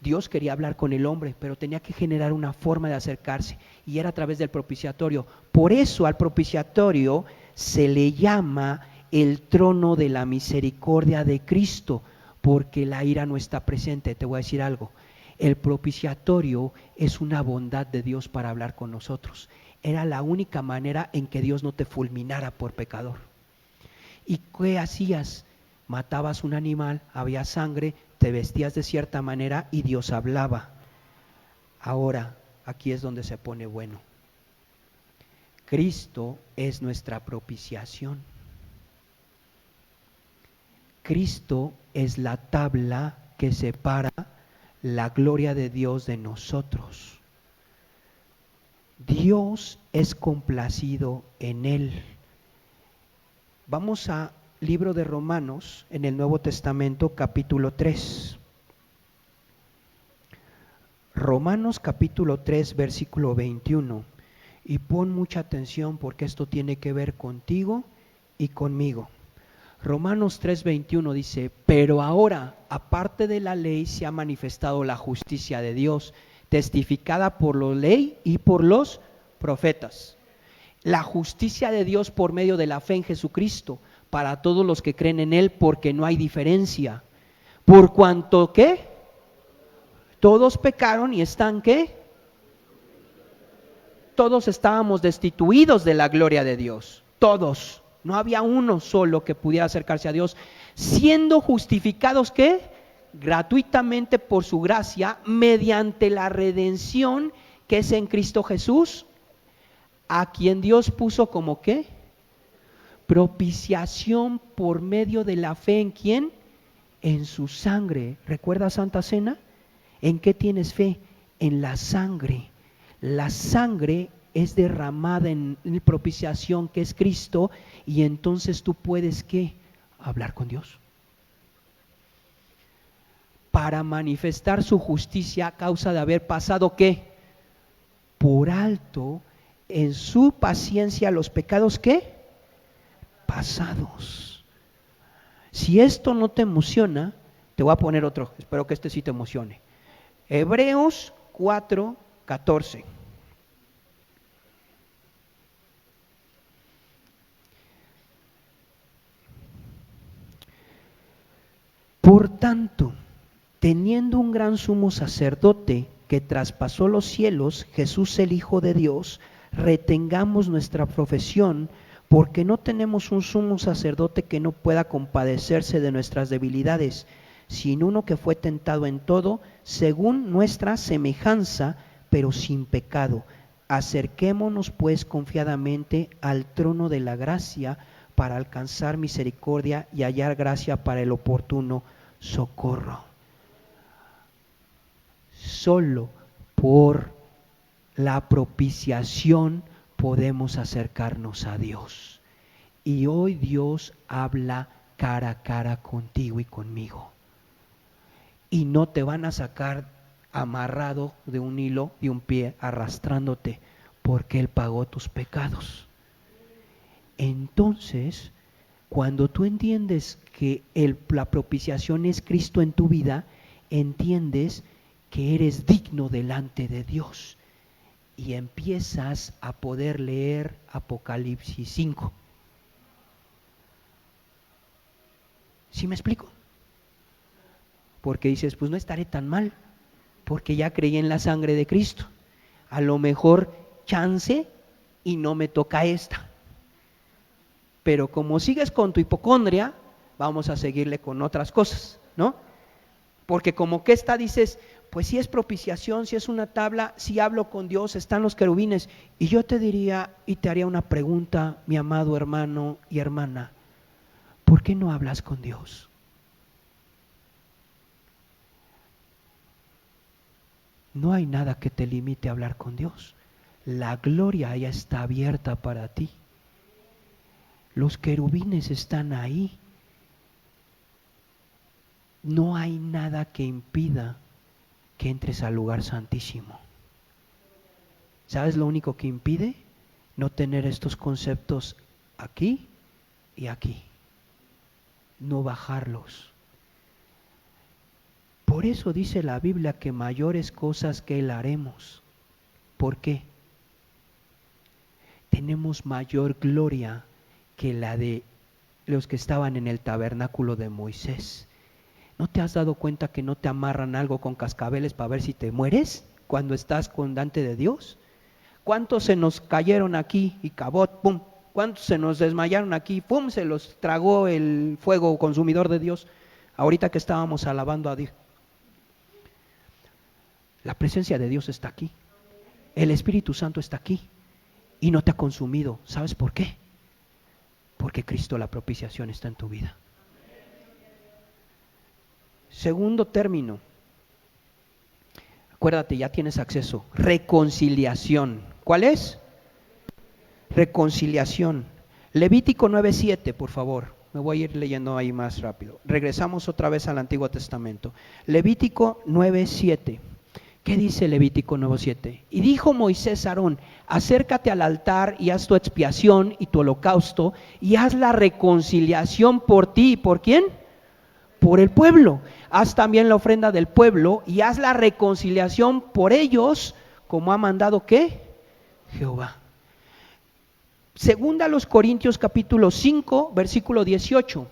Speaker 2: Dios quería hablar con el hombre, pero tenía que generar una forma de acercarse, y era a través del propiciatorio. Por eso al propiciatorio se le llama el trono de la misericordia de Cristo, porque la ira no está presente. Te voy a decir algo: el propiciatorio es una bondad de Dios para hablar con nosotros. Era la única manera en que Dios no te fulminara por pecador. ¿Y qué hacías? Matabas un animal, había sangre, te vestías de cierta manera y Dios hablaba. Ahora, aquí es donde se pone bueno. Cristo es nuestra propiciación. Cristo es la tabla que separa la gloria de Dios de nosotros. Dios es complacido en Él. Vamos a libro de Romanos, en el Nuevo Testamento, capítulo 3. Romanos capítulo 3, versículo 21. Y pon mucha atención porque esto tiene que ver contigo y conmigo. Romanos 3, 21 dice: pero ahora, aparte de la ley, se ha manifestado la justicia de Dios, testificada por la ley y por los profetas. La justicia de Dios por medio de la fe en Jesucristo, para todos los que creen en Él, porque no hay diferencia. Por cuanto que todos pecaron y están ¿qué? Todos estábamos destituidos de la gloria de Dios. Todos. No había uno solo que pudiera acercarse a Dios, siendo justificados ¿qué? Gratuitamente por su gracia, mediante la redención que es en Cristo Jesús, a quien Dios puso como ¿qué? Propiciación por medio de la fe en ¿quién? En su sangre. ¿Recuerda Santa Cena? ¿En qué tienes fe? En la sangre. La sangre es derramada en propiciación, que es Cristo, y entonces tú puedes, ¿qué? Hablar con Dios. Para manifestar su justicia a causa de haber pasado, ¿qué? Por alto en su paciencia los pecados, ¿qué? Pasados. Si esto no te emociona, te voy a poner otro, espero que este sí te emocione. Hebreos 4:14. Por tanto, teniendo un gran sumo sacerdote que traspasó los cielos, Jesús el Hijo de Dios, retengamos nuestra profesión, porque no tenemos un sumo sacerdote que no pueda compadecerse de nuestras debilidades, sino uno que fue tentado en todo, según nuestra semejanza, pero sin pecado. Acerquémonos pues confiadamente al trono de la gracia para alcanzar misericordia y hallar gracia para el oportuno socorro. Solo por la propiciación podemos acercarnos a Dios. Y hoy Dios habla cara a cara contigo y conmigo. Y no te van a sacar amarrado de un hilo y un pie arrastrándote, porque Él pagó tus pecados. Entonces, cuando tú entiendes que la propiciación es Cristo en tu vida, entiendes que eres digno delante de Dios y empiezas a poder leer Apocalipsis 5. ¿Sí me explico? Porque dices, pues no estaré tan mal, porque ya creí en la sangre de Cristo. A lo mejor chance y no me toca esta. Pero como sigues con tu hipocondria, vamos a seguirle con otras cosas, ¿no? Porque como que esta dices, pues si es propiciación, si es una tabla, si hablo con Dios, están los querubines. Y yo te diría y te haría una pregunta, mi amado hermano y hermana, ¿por qué no hablas con Dios? No hay nada que te limite a hablar con Dios. La gloria ya está abierta para ti. Los querubines están ahí. No hay nada que impida que entres al lugar santísimo. ¿Sabes lo único que impide? No tener estos conceptos aquí y aquí. No bajarlos. Por eso dice la Biblia que mayores cosas que Él haremos. ¿Por qué? Tenemos mayor gloria que la de los que estaban en el tabernáculo de Moisés. ¿No te has dado cuenta que no te amarran algo con cascabeles para ver si te mueres cuando estás con delante de Dios? ¿Cuántos se nos cayeron aquí y cabot, pum? ¿Cuántos se nos desmayaron aquí? Pum, se los tragó el fuego consumidor de Dios ahorita que estábamos alabando a Dios. La presencia de Dios está aquí. El Espíritu Santo está aquí y no te ha consumido. ¿Sabes por qué? Porque Cristo, la propiciación, está en tu vida. Segundo término, acuérdate, ya tienes acceso. Reconciliación. ¿Cuál es? Reconciliación. Levítico 9:7, por favor. Me voy a ir leyendo ahí más rápido. Regresamos otra vez al Antiguo Testamento. Levítico 9:7. ¿Qué dice Levítico 9:7? Y dijo Moisés a Aarón, acércate al altar y haz tu expiación y tu holocausto y haz la reconciliación por ti. ¿Por quién? Por el pueblo. Haz también la ofrenda del pueblo y haz la reconciliación por ellos, como ha mandado ¿qué? Jehová. Segunda a los Corintios capítulo 5, versículo 18.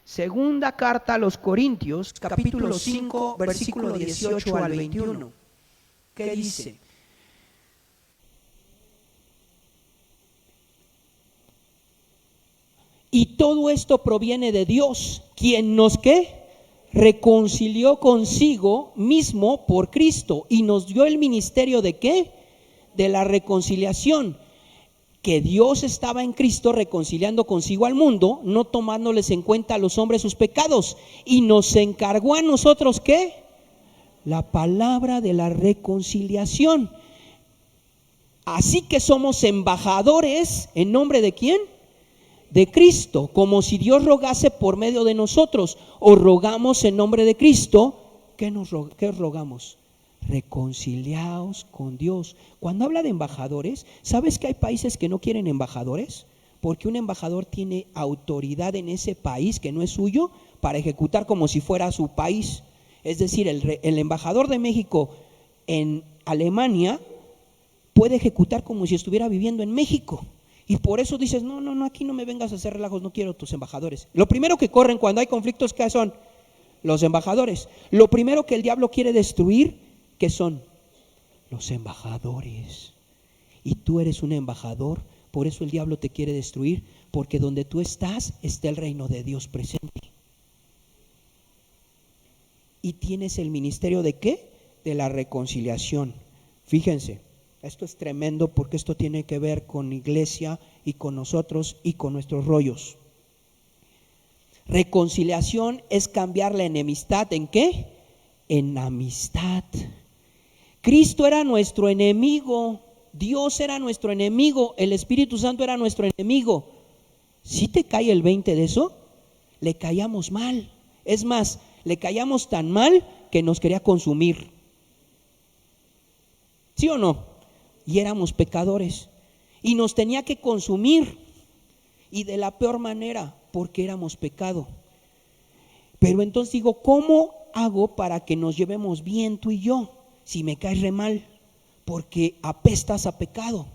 Speaker 2: Segunda carta a los Corintios, capítulo 5, versículo 18 al 21. ¿Qué dice? Y todo esto proviene de Dios, quien nos ¿qué? Reconcilió consigo mismo por Cristo y nos dio el ministerio de ¿qué? De la reconciliación. que Dios estaba en Cristo reconciliando consigo al mundo, no tomándoles en cuenta a los hombres sus pecados, y nos encargó a nosotros, ¿qué? La palabra de la reconciliación. Así que somos embajadores en nombre de ¿quién? De Cristo, como si Dios rogase por medio de nosotros, o rogamos en nombre de Cristo. ¿Qué rogamos? Reconciliaos con Dios. Cuando habla de embajadores, ¿sabes que hay países que no quieren embajadores? Porque un embajador tiene autoridad en ese país que no es suyo para ejecutar como si fuera su país. Es decir, el embajador de México en Alemania puede ejecutar como si estuviera viviendo en México. Y por eso dices, no, aquí no me vengas a hacer relajos, no quiero tus embajadores. Lo primero que corren cuando hay conflictos, ¿qué son? Los embajadores. Lo primero que el diablo quiere destruir, ¿qué son? Los embajadores. Y tú eres un embajador, por eso el diablo te quiere destruir, porque donde tú estás está el reino de Dios presente. Y tienes el ministerio ¿de qué? De la reconciliación. Fíjense, esto es tremendo porque esto tiene que ver con iglesia y con nosotros y con nuestros rollos. Reconciliación es cambiar la enemistad ¿en qué? En amistad. Cristo era nuestro enemigo, Dios era nuestro enemigo, el Espíritu Santo era nuestro enemigo. ¿Sí te cae el 20 de eso? Le caíamos mal. Es más, le caíamos tan mal que nos quería consumir. ¿Sí o no? Y éramos pecadores. Y nos tenía que consumir. Y de la peor manera, porque éramos pecado. Pero entonces digo, ¿cómo hago para que nos llevemos bien tú y yo? Si me caes re mal, porque apestas a pecado,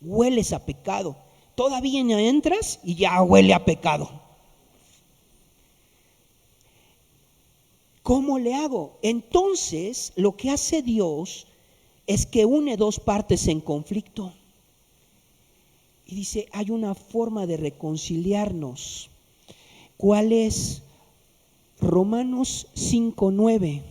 Speaker 2: hueles a pecado. Todavía entras y ya huele a pecado. ¿Cómo le hago? Entonces, lo que hace Dios es que une dos partes en conflicto. Y dice, hay una forma de reconciliarnos. ¿Cuál es? Romanos 5:9.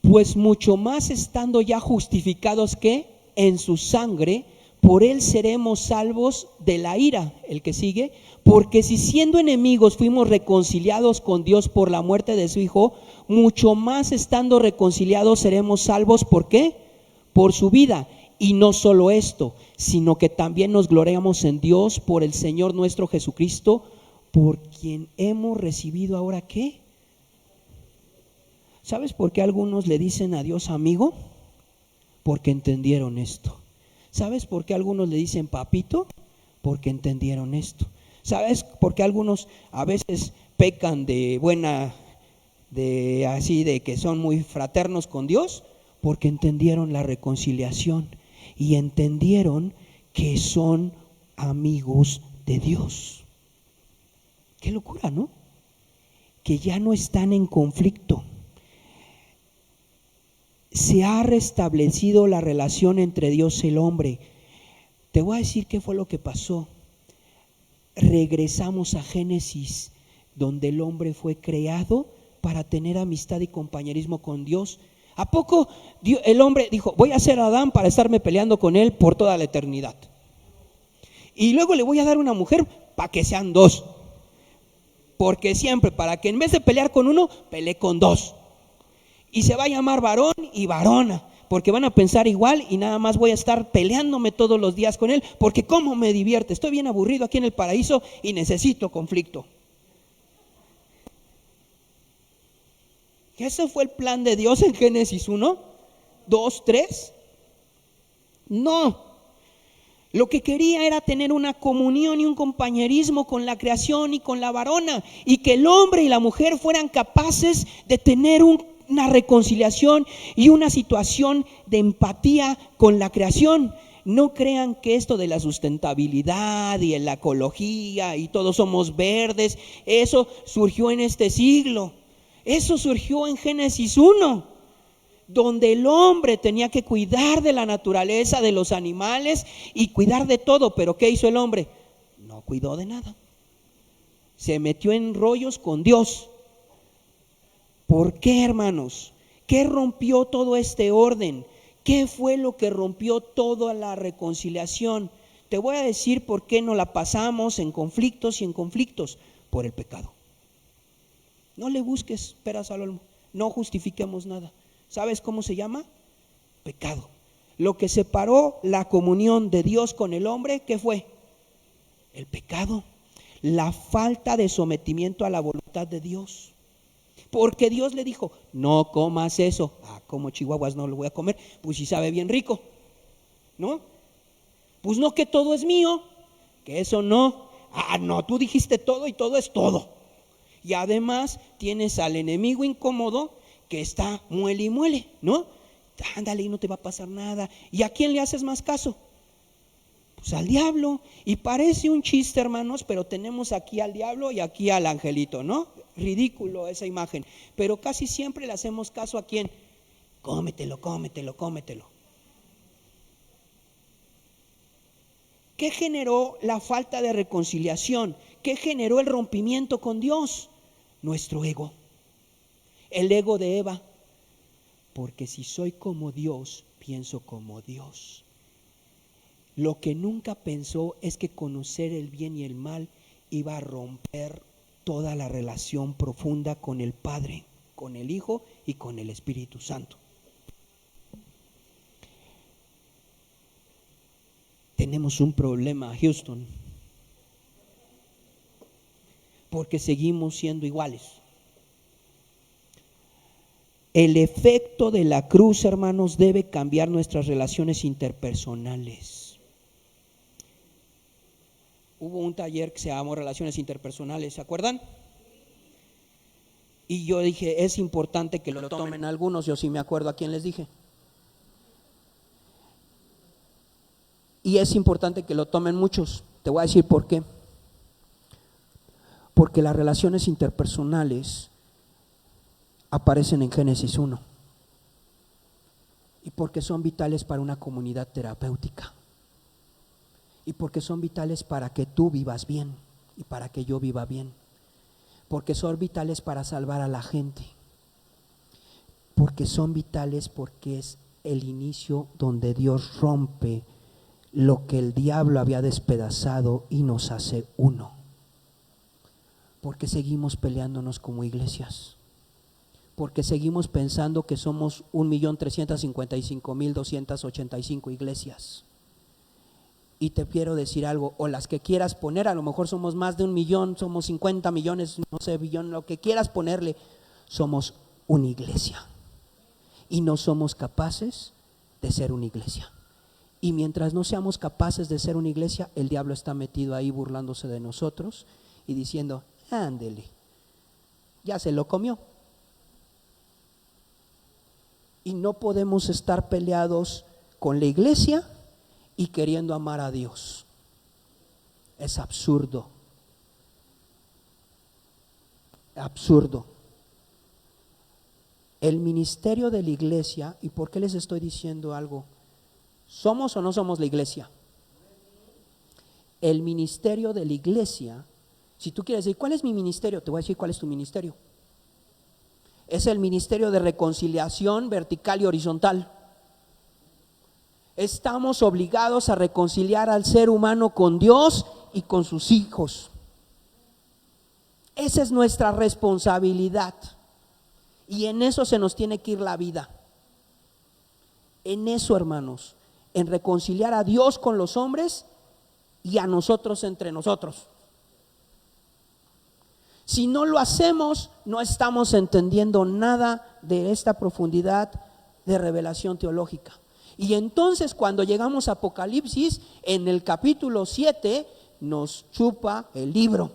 Speaker 2: Pues mucho más estando ya justificados que en su sangre, por él seremos salvos de la ira. El que sigue, porque si siendo enemigos fuimos reconciliados con Dios por la muerte de su Hijo, mucho más estando reconciliados seremos salvos. ¿Por qué? Por su vida. Y no solo esto, sino que también nos gloriamos en Dios por el Señor nuestro Jesucristo, por quien hemos recibido ahora ¿qué? ¿Sabes por qué algunos le dicen a Dios amigo? Porque entendieron esto. ¿Sabes por qué algunos le dicen papito? Porque entendieron esto. ¿Sabes por qué algunos a veces pecan de que son muy fraternos con Dios? Porque entendieron la reconciliación y entendieron que son amigos de Dios. Qué locura, ¿no? Que ya no están en conflicto. Se ha restablecido la relación entre Dios y el hombre. Te voy a decir qué fue lo que pasó. Regresamos a Génesis, donde el hombre fue creado para tener amistad y compañerismo con Dios. ¿A poco el hombre dijo, voy a ser Adán para estarme peleando con él por toda la eternidad? Y luego le voy a dar una mujer para que sean dos. Porque siempre, para que en vez de pelear con uno, pelee con dos. Y se va a llamar varón y varona, porque van a pensar igual y nada más voy a estar peleándome todos los días con él, porque cómo me divierte, estoy bien aburrido aquí en el paraíso y necesito conflicto. ¿Ese fue el plan de Dios en Génesis 1, 2, 3? No. Lo que quería era tener una comunión y un compañerismo con la creación y con la varona, y que el hombre y la mujer fueran capaces de tener una reconciliación y una situación de empatía con la creación. No crean que esto de la sustentabilidad y la ecología y todos somos verdes, eso surgió en este siglo. Eso surgió en Génesis 1, donde el hombre tenía que cuidar de la naturaleza, de los animales y cuidar de todo. Pero ¿qué hizo el hombre? No cuidó de nada. Se metió en rollos con Dios. ¿Por qué, hermanos? ¿Qué rompió todo este orden? ¿Qué fue lo que rompió toda la reconciliación? Te voy a decir por qué nos la pasamos en conflictos y en conflictos. Por el pecado. No le busques peras al olmo, no justifiquemos nada. ¿Sabes cómo se llama? Pecado. Lo que separó la comunión de Dios con el hombre, ¿qué fue? El pecado. La falta de sometimiento a la voluntad de Dios. Porque Dios le dijo, no comas eso. Como chihuahuas no lo voy a comer, pues si sabe bien rico, ¿no? Pues no, que todo es mío, que eso no. No, tú dijiste todo y todo es todo. Y además tienes al enemigo incómodo que está muele y muele, ¿no? Ándale y no te va a pasar nada. ¿Y a quién le haces más caso? Pues al diablo. Y parece un chiste, hermanos, pero tenemos aquí al diablo y aquí al angelito, ¿no? Ridículo esa imagen. Pero casi siempre le hacemos caso a quién. Cómetelo, cómetelo, cómetelo. ¿Qué generó la falta de reconciliación? ¿Qué generó el rompimiento con Dios? Nuestro ego. El ego de Eva. Porque si soy como Dios, pienso como Dios. Lo que nunca pensó es que conocer el bien y el mal iba a romper toda la relación profunda con el Padre, con el Hijo y con el Espíritu Santo. Tenemos un problema, Houston, porque seguimos siendo iguales. El efecto de la cruz, hermanos, debe cambiar nuestras relaciones interpersonales. Hubo un taller que se llamó Relaciones Interpersonales, ¿se acuerdan? Y yo dije, es importante que lo tomen algunos, yo sí me acuerdo a quién les dije. Y es importante que lo tomen muchos. Te voy a decir por qué. Porque las relaciones interpersonales aparecen en Génesis 1. Y porque son vitales para una comunidad terapéutica. Y porque son vitales para que tú vivas bien y para que yo viva bien. Porque son vitales para salvar a la gente. Porque son vitales porque es el inicio donde Dios rompe lo que el diablo había despedazado y nos hace uno. Porque seguimos peleándonos como iglesias. Porque seguimos pensando que somos 1.355.285 iglesias. Y te quiero decir algo, o las que quieras poner, a lo mejor somos más de 1 millón, somos 50 millones, no sé, billón, lo que quieras ponerle, somos una iglesia. Y no somos capaces de ser una iglesia. Y mientras no seamos capaces de ser una iglesia, el diablo está metido ahí burlándose de nosotros y diciendo, ándele, ya se lo comió. Y no podemos estar peleados con la iglesia y queriendo amar a Dios. Es absurdo. Absurdo. El ministerio de la iglesia, ¿y por qué les estoy diciendo algo? ¿Somos o no somos la iglesia? El ministerio de la iglesia, si tú quieres decir, ¿cuál es mi ministerio? Te voy a decir cuál es tu ministerio. Es el ministerio de reconciliación vertical y horizontal. Estamos obligados a reconciliar al ser humano con Dios y con sus hijos. Esa es nuestra responsabilidad. Y en eso se nos tiene que ir la vida. En eso, hermanos, en reconciliar a Dios con los hombres y a nosotros entre nosotros. Si no lo hacemos, no estamos entendiendo nada de esta profundidad de revelación teológica. Y entonces cuando llegamos a Apocalipsis, en el capítulo 7, nos chupa el libro.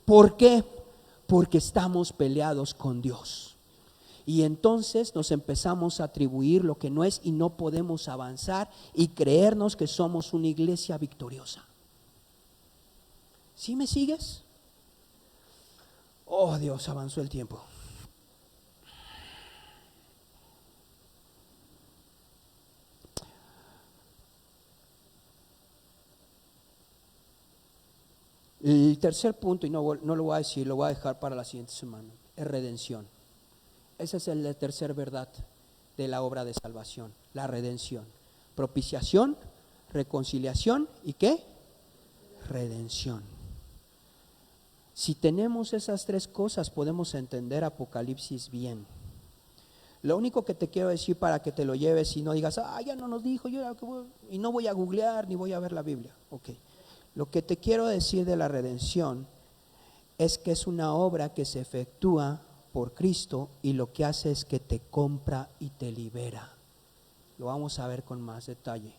Speaker 2: ¿Por qué? Porque estamos peleados con Dios. Y entonces nos empezamos a atribuir lo que no es y no podemos avanzar y creernos que somos una iglesia victoriosa. ¿Sí me sigues? Oh Dios, avanzó el tiempo. El tercer punto, y no lo voy a decir, lo voy a dejar para la siguiente semana, es redención. Esa es la tercera verdad de la obra de salvación, la redención. Propiciación, reconciliación y ¿qué? Redención. Si tenemos esas tres cosas, podemos entender Apocalipsis bien. Lo único que te quiero decir para que te lo lleves y no digas, ya no nos dijo, y no voy a googlear ni voy a ver la Biblia. Ok. Lo que te quiero decir de la redención es que es una obra que se efectúa por Cristo y lo que hace es que te compra y te libera. Lo vamos a ver con más detalle.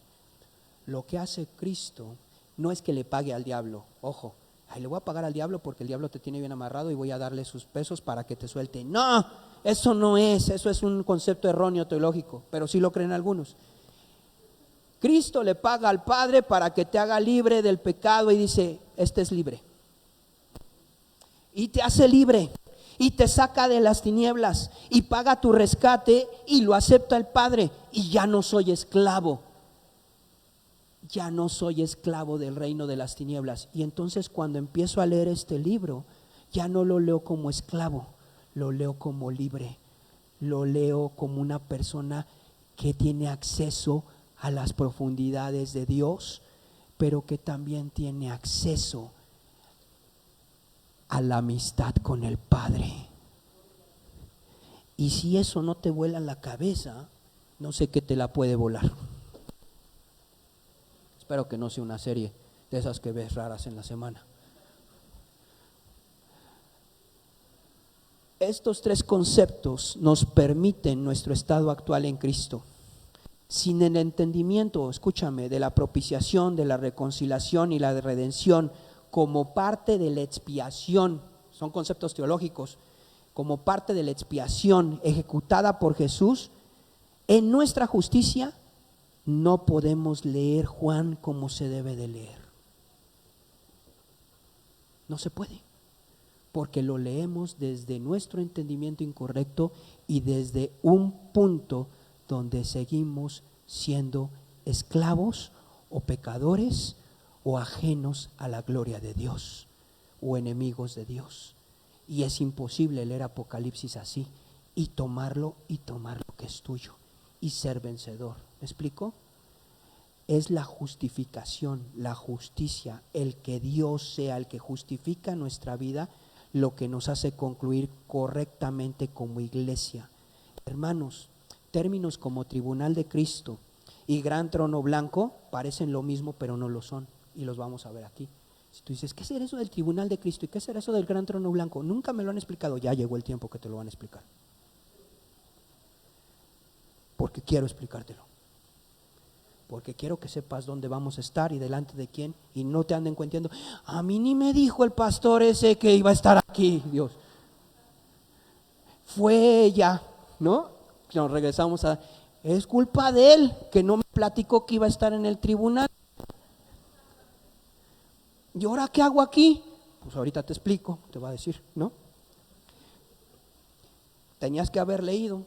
Speaker 2: Lo que hace Cristo no es que le pague al diablo. Ojo, le voy a pagar al diablo porque el diablo te tiene bien amarrado y voy a darle sus pesos para que te suelte. No, eso no es, eso es un concepto erróneo teológico, pero sí lo creen algunos. Cristo le paga al Padre para que te haga libre del pecado y dice, este es libre. Y te hace libre y te saca de las tinieblas y paga tu rescate y lo acepta el Padre y ya no soy esclavo. Ya no soy esclavo del reino de las tinieblas. Y entonces cuando empiezo a leer este libro, ya no lo leo como esclavo, lo leo como libre, lo leo como una persona que tiene acceso a las profundidades de Dios, pero que también tiene acceso a la amistad con el Padre. Y si eso no te vuela la cabeza, no sé qué te la puede volar. Espero que no sea una serie de esas que ves raras en la semana. Estos tres conceptos nos permiten nuestro estado actual en Cristo. Sin el entendimiento, escúchame, de la propiciación, de la reconciliación y la redención como parte de la expiación, son conceptos teológicos, como parte de la expiación ejecutada por Jesús, en nuestra justicia, no podemos leer Juan como se debe de leer. No se puede, porque lo leemos desde nuestro entendimiento incorrecto y desde un punto donde seguimos siendo esclavos o pecadores o ajenos a la gloria de Dios o enemigos de Dios. Y es imposible leer Apocalipsis así y tomar lo que es tuyo y ser vencedor. ¿Me explico? Es la justificación, la justicia, el que Dios sea el que justifica nuestra vida, lo que nos hace concluir correctamente como iglesia. Hermanos, términos como tribunal de Cristo y gran trono blanco parecen lo mismo, pero no lo son, y los vamos a ver aquí. Si tú dices, ¿qué será eso del tribunal de Cristo y qué será eso del gran trono blanco? Nunca me lo han explicado, ya llegó el tiempo que te lo van a explicar, porque quiero explicártelo, porque quiero que sepas dónde vamos a estar y delante de quién, y no te anden cuenteando, a mí ni me dijo el pastor ese que iba a estar aquí. Dios, fue ella, ¿no? Nos regresamos a, es culpa de él que no me platicó que iba a estar en el tribunal. ¿Y ahora qué hago aquí? Pues ahorita te explico, te va a decir, ¿no? Tenías que haber leído.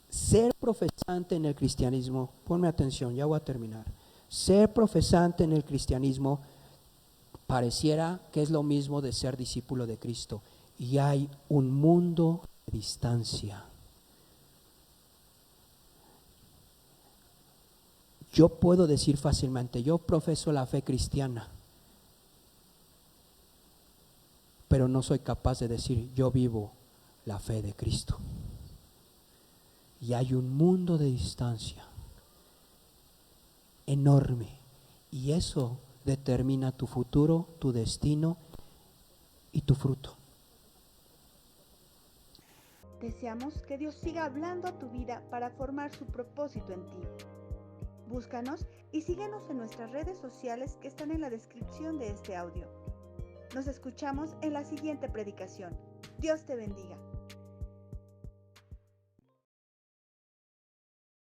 Speaker 2: Ser profesante en el cristianismo, ponme atención, ya voy a terminar. Ser profesante en el cristianismo pareciera que es lo mismo de ser discípulo de Cristo, y hay un mundo de distancia. Yo puedo decir fácilmente, yo profeso la fe cristiana, pero no soy capaz de decir, yo vivo la fe de Cristo. Y hay un mundo de distancia enorme, y eso determina tu futuro, tu destino y tu fruto.
Speaker 1: Deseamos que Dios siga hablando a tu vida para formar su propósito en ti. Búscanos y síguenos en nuestras redes sociales que están en la descripción de este audio. Nos escuchamos en la siguiente predicación. Dios te bendiga.